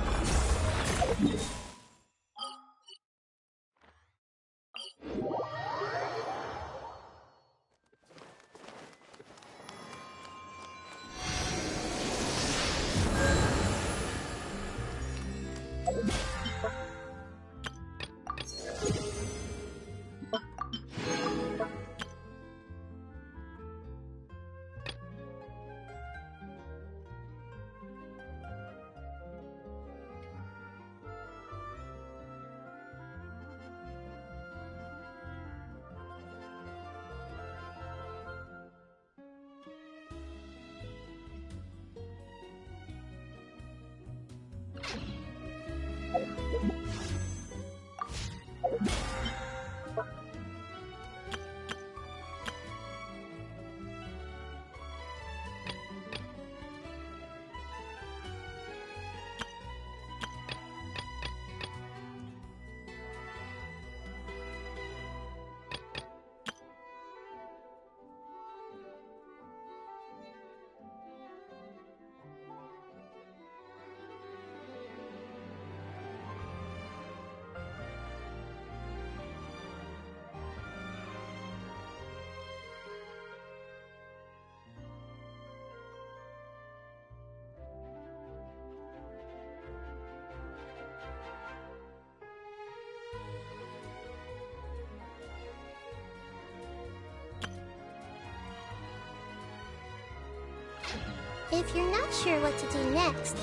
If you're not sure what to do next,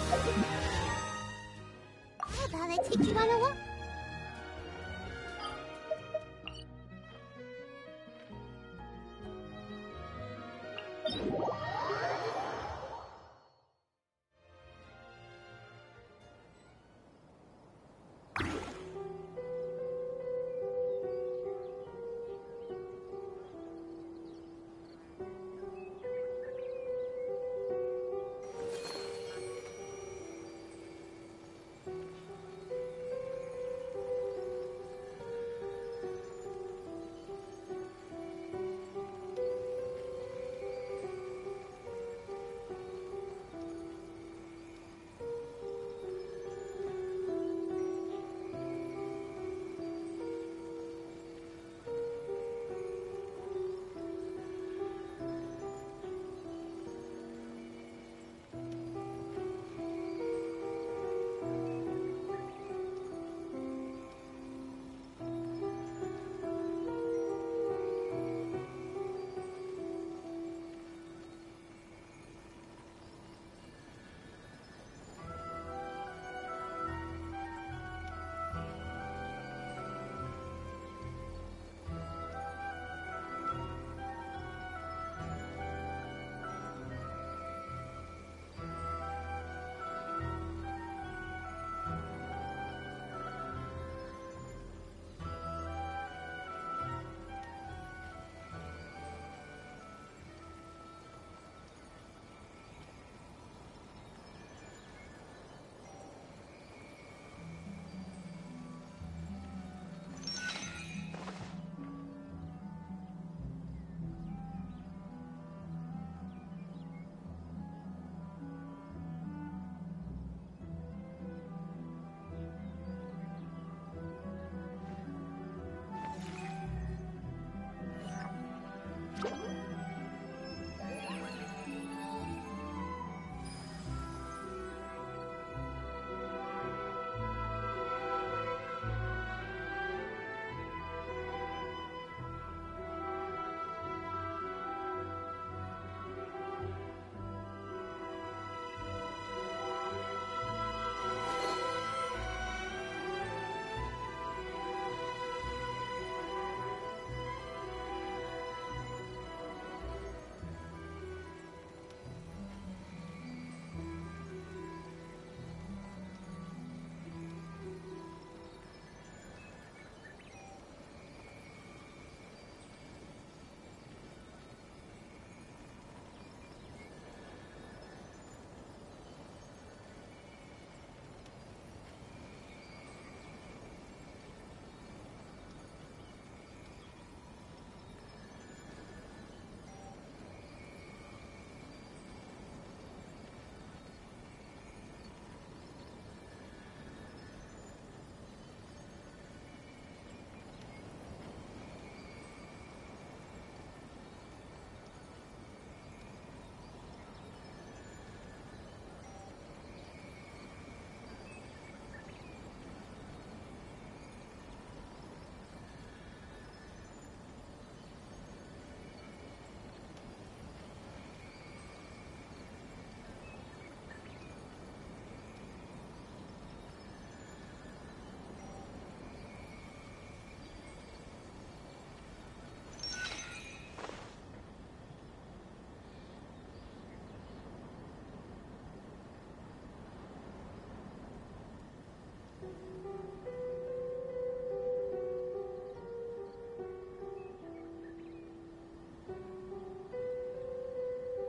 how about I take you on a walk?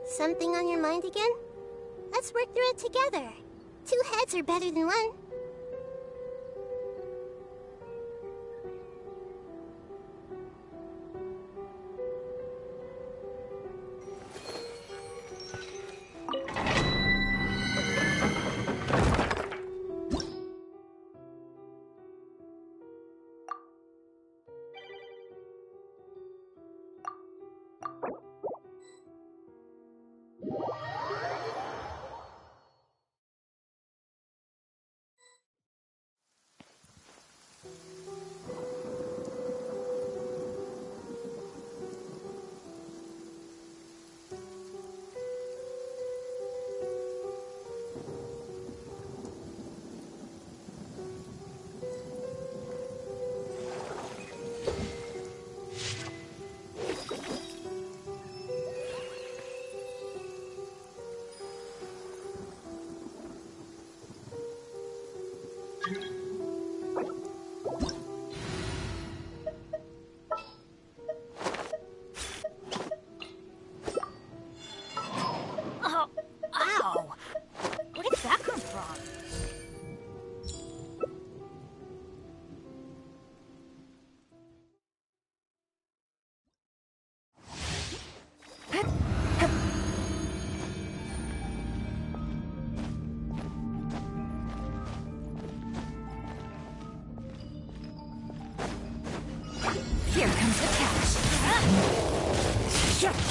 Something on your mind again? Let's work through it together. Two heads are better than one.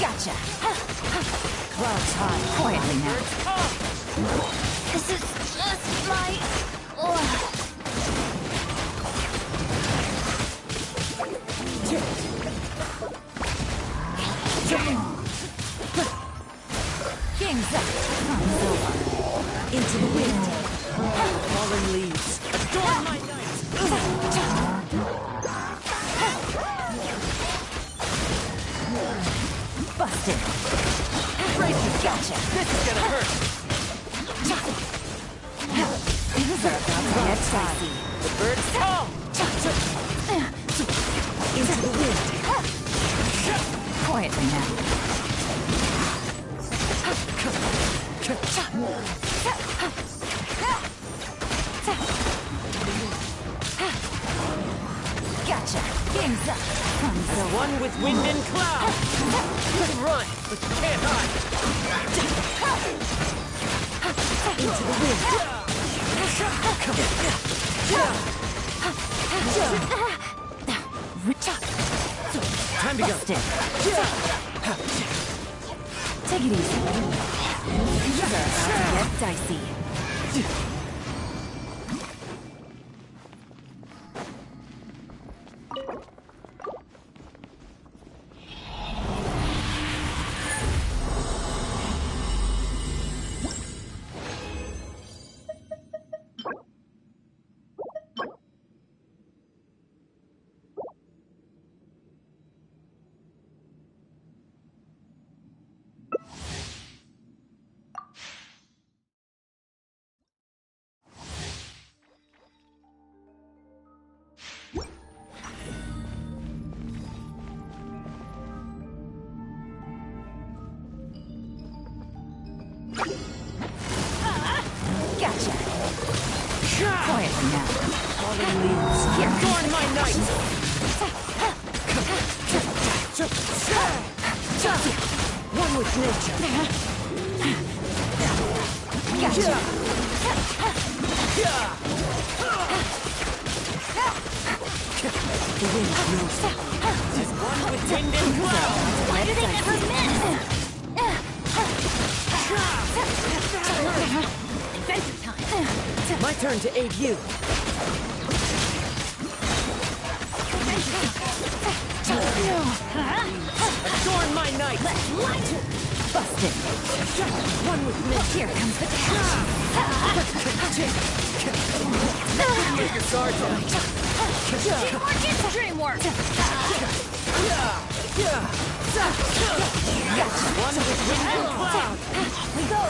Gotcha. Clouds high. Quietly now. This is just my... King's up. Into the wind. Fallen leaves. Adorn my night. Busted. Braces. Gotcha. This is gonna hurt. Things are about to get spicy. The birds come. Into the wind. Quietly now. Gotcha. Game's up. The one with wind and cloud. You can run, but you can't hide. Into the wind. Time to go. Take it easy. Things are about to get dicey. Gotcha. Quietly now. Fallen leaves. Here, adorn my night. One with nature. Gotcha. The wind knows. There's one with wind and cloud. Why do they never miss? Adventure time. My turn to aid you. Adorn my night. Busted. One with me. Here comes the catch. Make your guard down. Teamwork is dreamwork. Gotcha. One with wind and cloud. We go.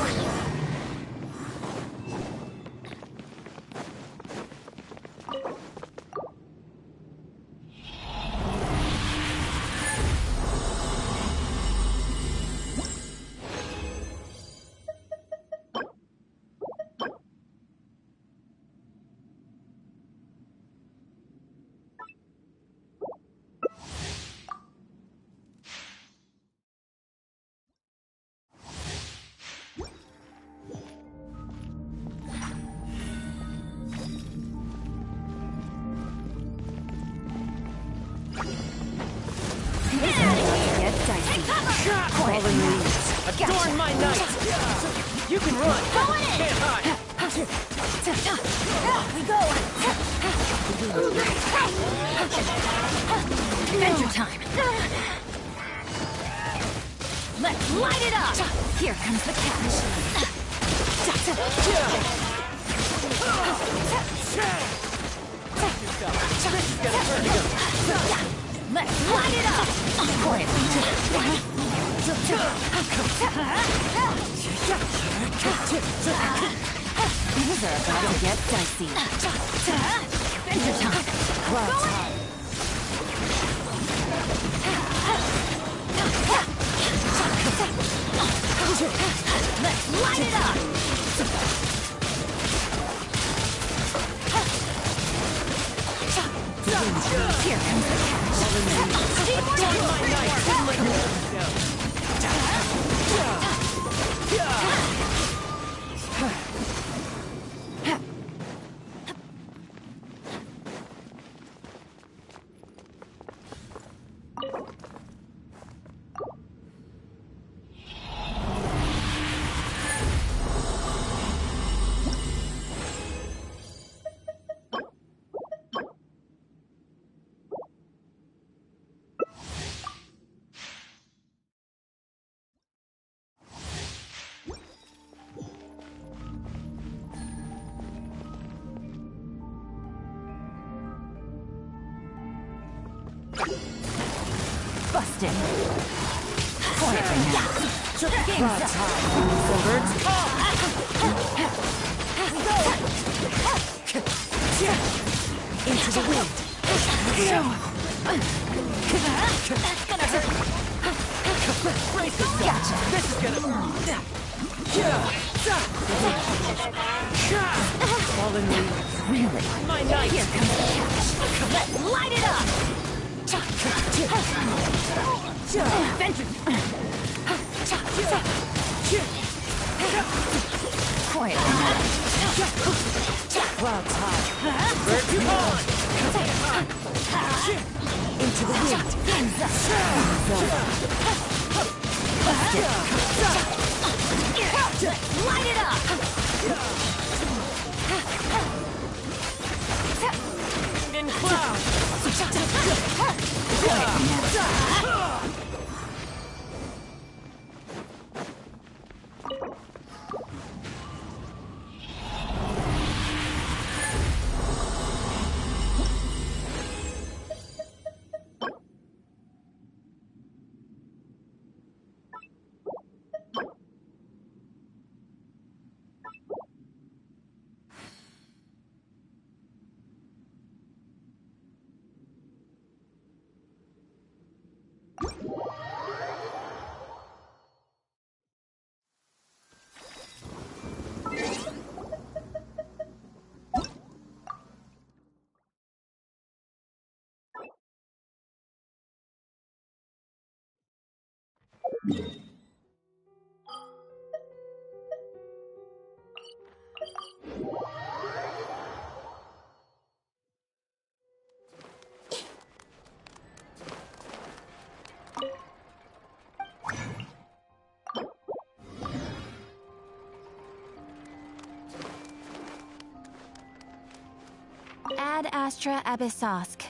Fallen leaves. Adorn my night. You can run. Going in. Can't hide. We go. Adventure time. Let's light it up. Here comes the catch. Let's light it up. Quietly. Things are about to get dicey. Adventure time. Clouds high. Let's light it up. Here comes the catch. Adorn my night. Busted. Quietly now. Game's up. Birds fall. Into the wind. That's gonna hurt. Gotcha. This is gonna. Fallen leaves. Really? My knife. Here comes the catch. Let's light it up. Vengeance. Quiet. Clouds high. Birds on. Into the wind. Game's up. Let's light it up. In cloud. Ad Astra Abyssosk.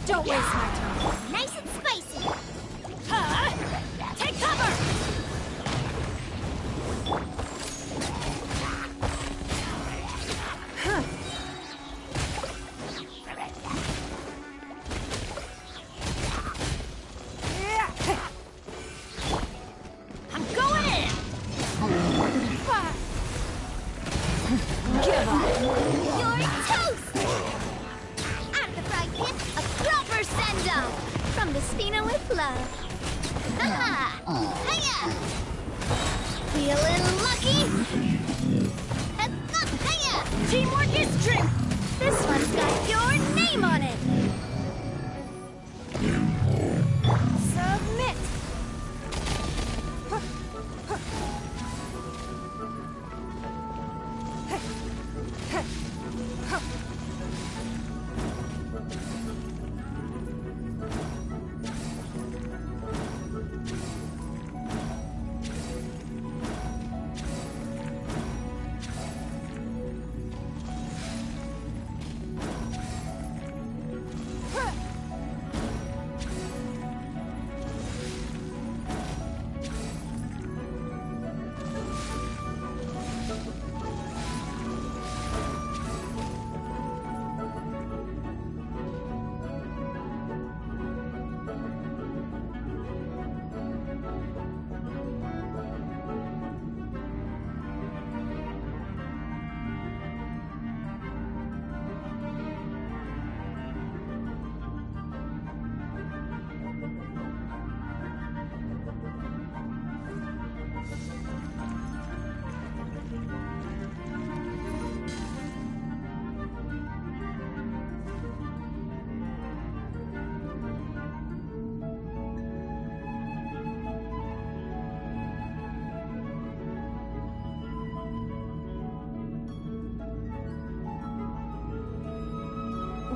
Don't waste my time. Nice and spicy. Take cover! I'm going in! Give up. You're toast! Out of the fried pan, a proper send-off! From the Spina with love. Ha! Hiya! Feeling lucky? Hiya! Teamwork is strength! This one's got your name on it! Submit!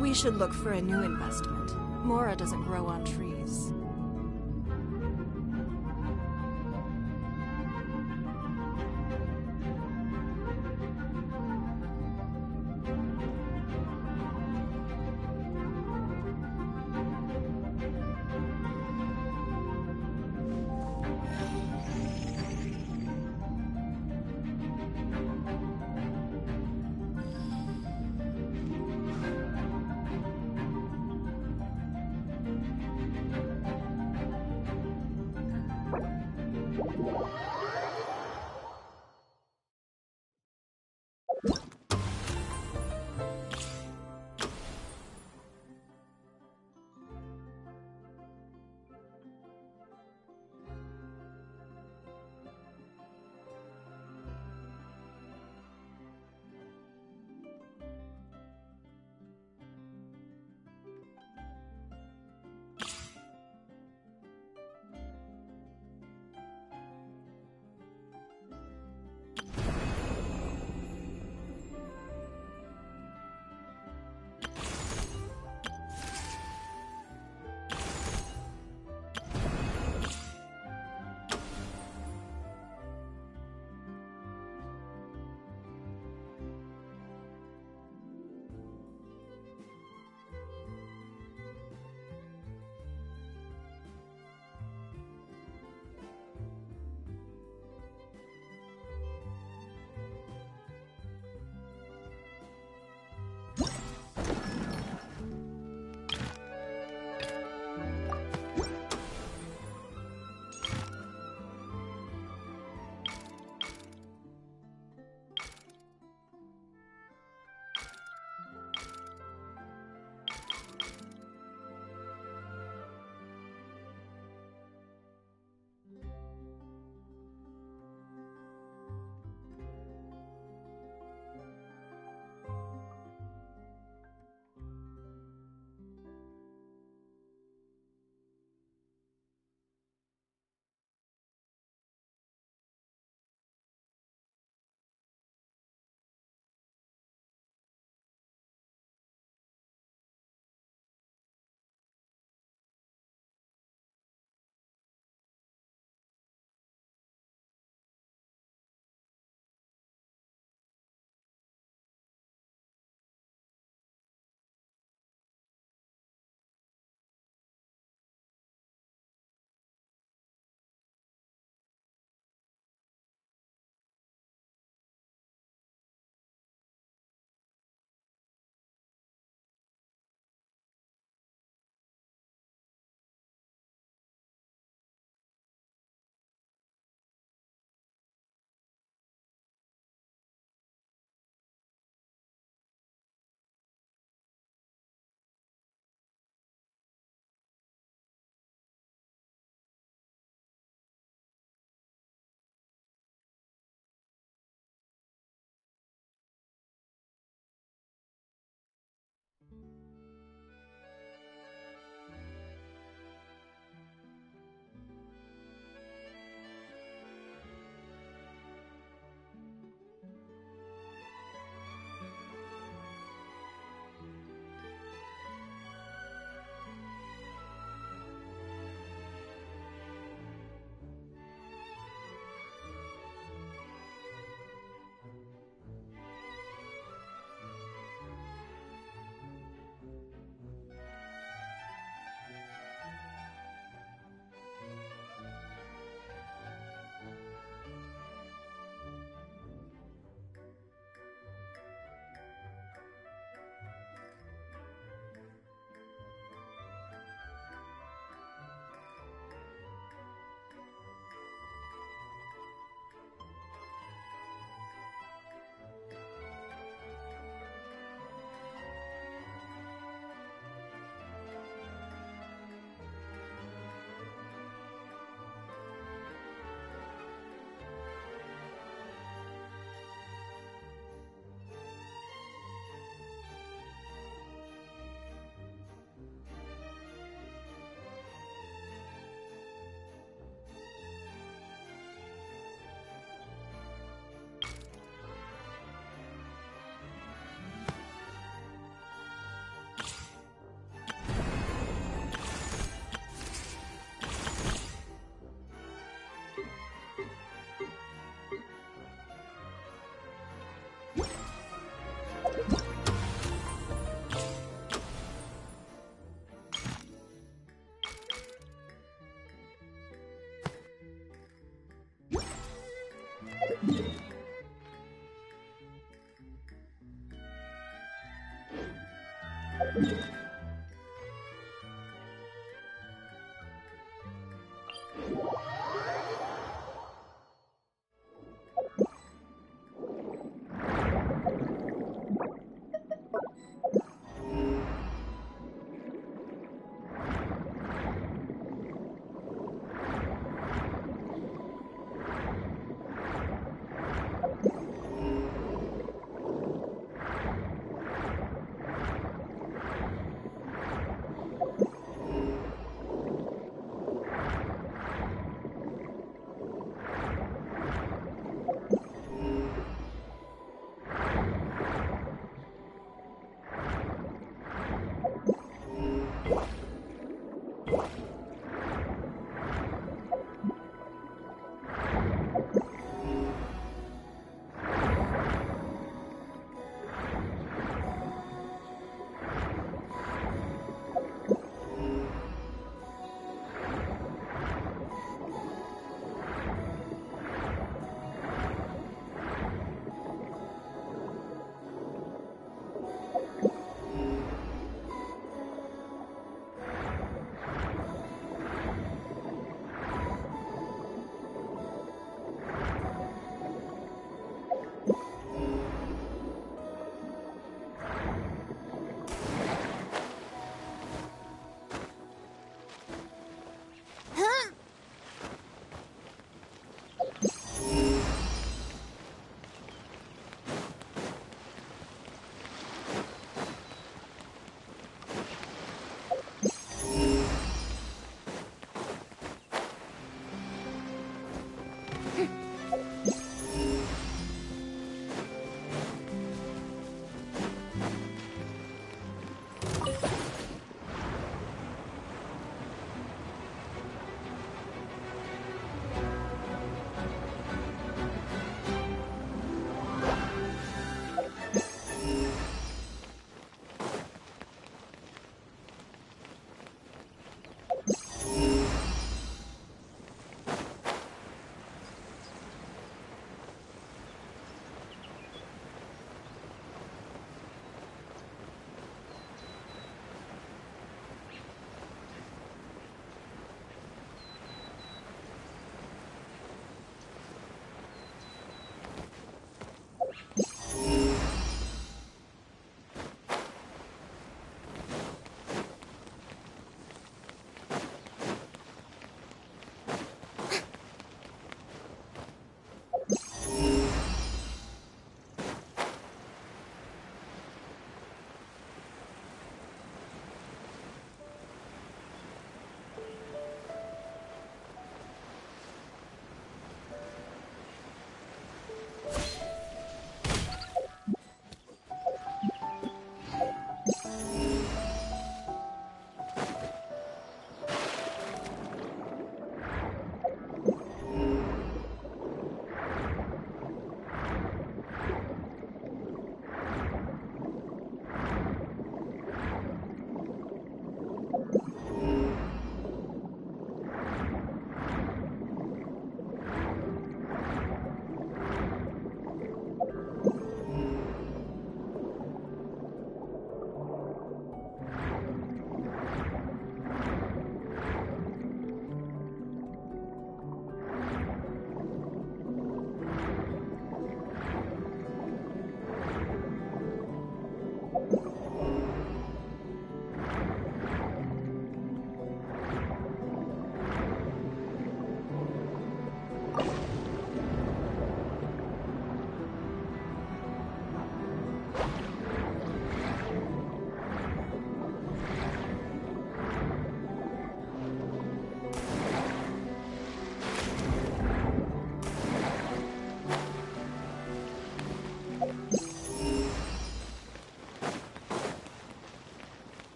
We should look for a new investment. Mora doesn't grow on trees.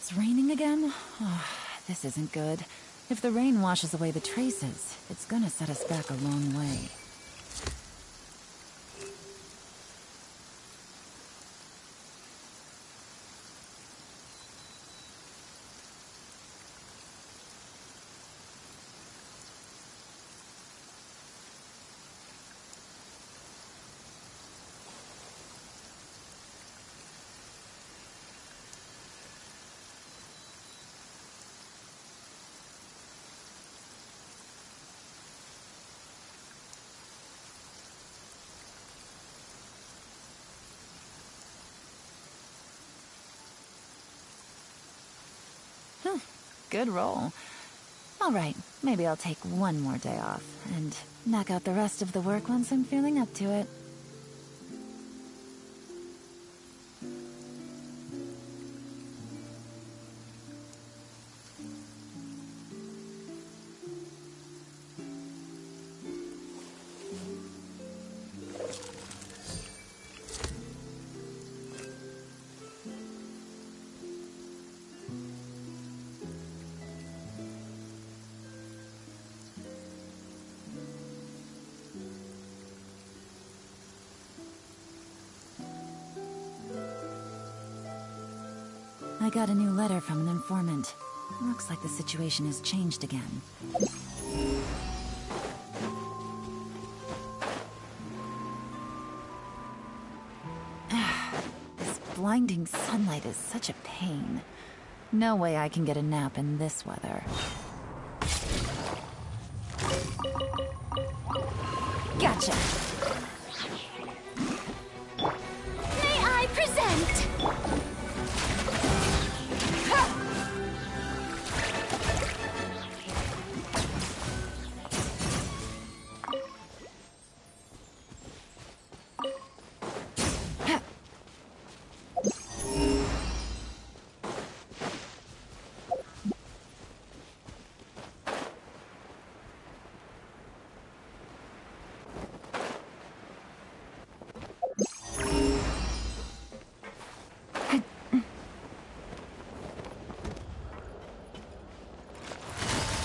It's raining again? Oh, this isn't good. If the rain washes away the traces, it's gonna set us back a long way. Good roll. Alright, maybe I'll take one more day off, and knock out the rest of the work once I'm feeling up to it. I got a new letter from an informant. Looks like the situation has changed again. This blinding sunlight is such a pain. No way I can get a nap in this weather. Gotcha! May I present?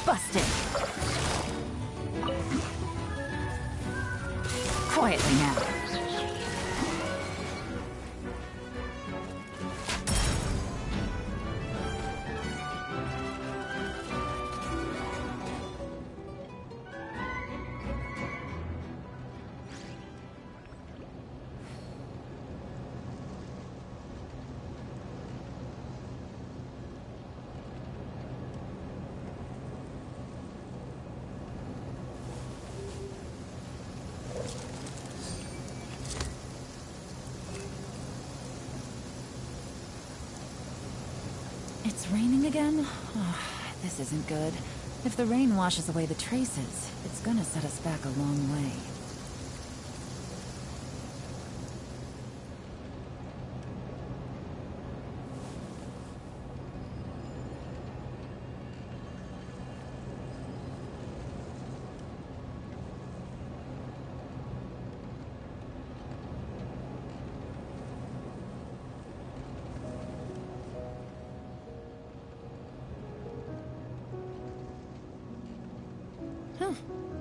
Busted! Quietly now. It's raining again? Oh, this isn't good. If the rain washes away the traces, it's gonna set us back a long way.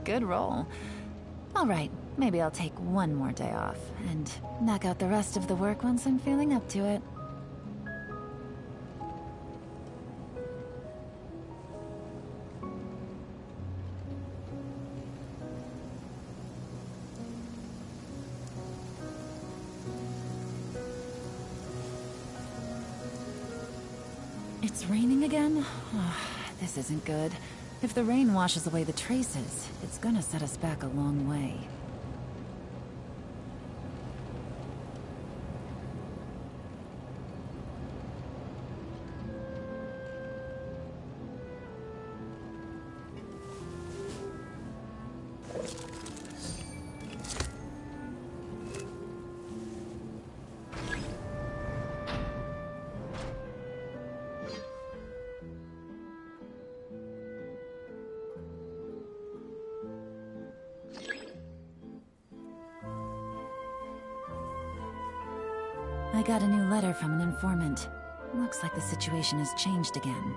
Good roll. Alright, maybe I'll take one more day off, and knock out the rest of the work once I'm feeling up to it. It's raining again? Oh, this isn't good. If the rain washes away the traces, it's gonna set us back a long way. I got a new letter from an informant. Looks like the situation has changed again.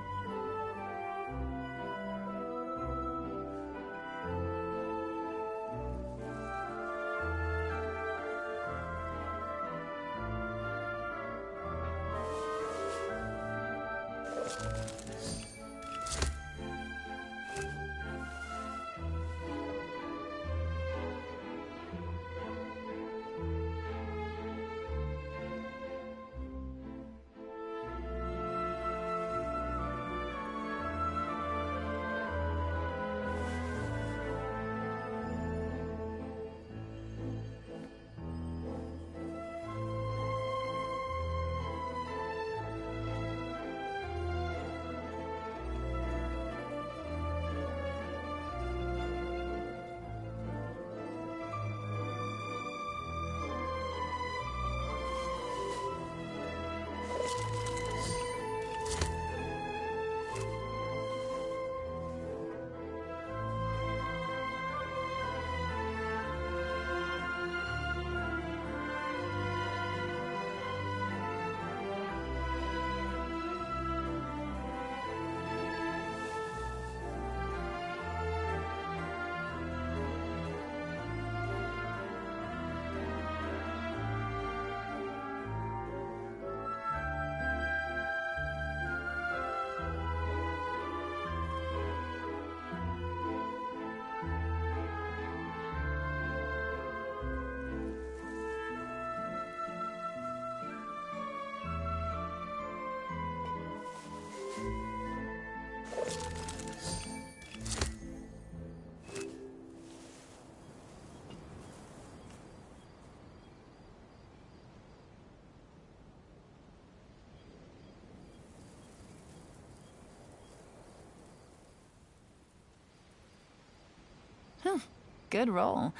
Good roll.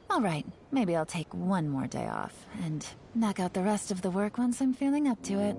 All right, maybe I'll take one more day off and knock out the rest of the work once I'm feeling up to it.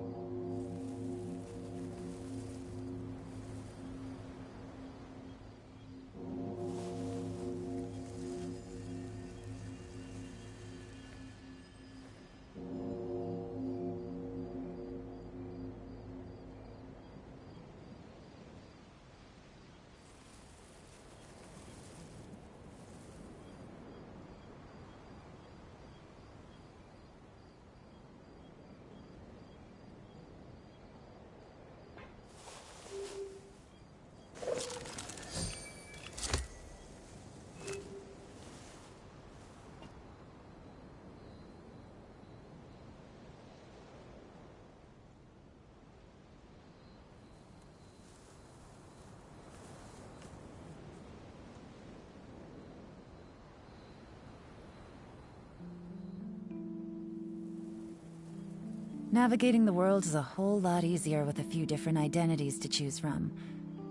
Navigating the world is a whole lot easier with a few different identities to choose from.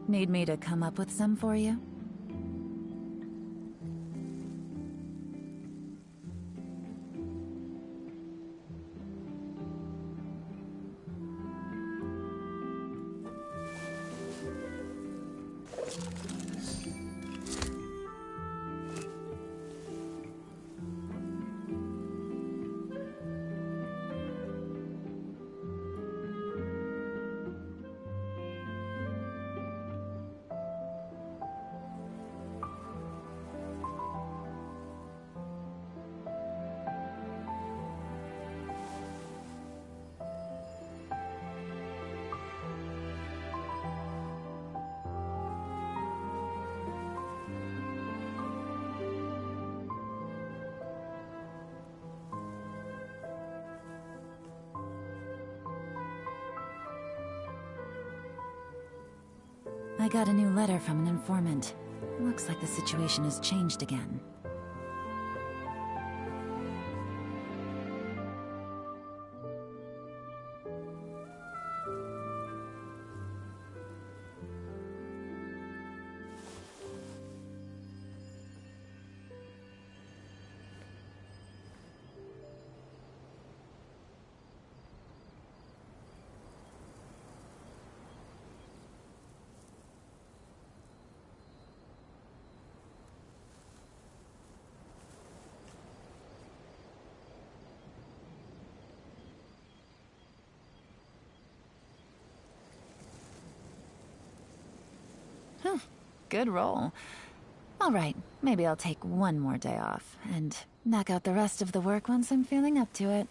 Need me to come up with some for you? I got a new letter from an informant. Looks like the situation has changed again. Good roll. All right, maybe I'll take one more day off and knock out the rest of the work once I'm feeling up to it.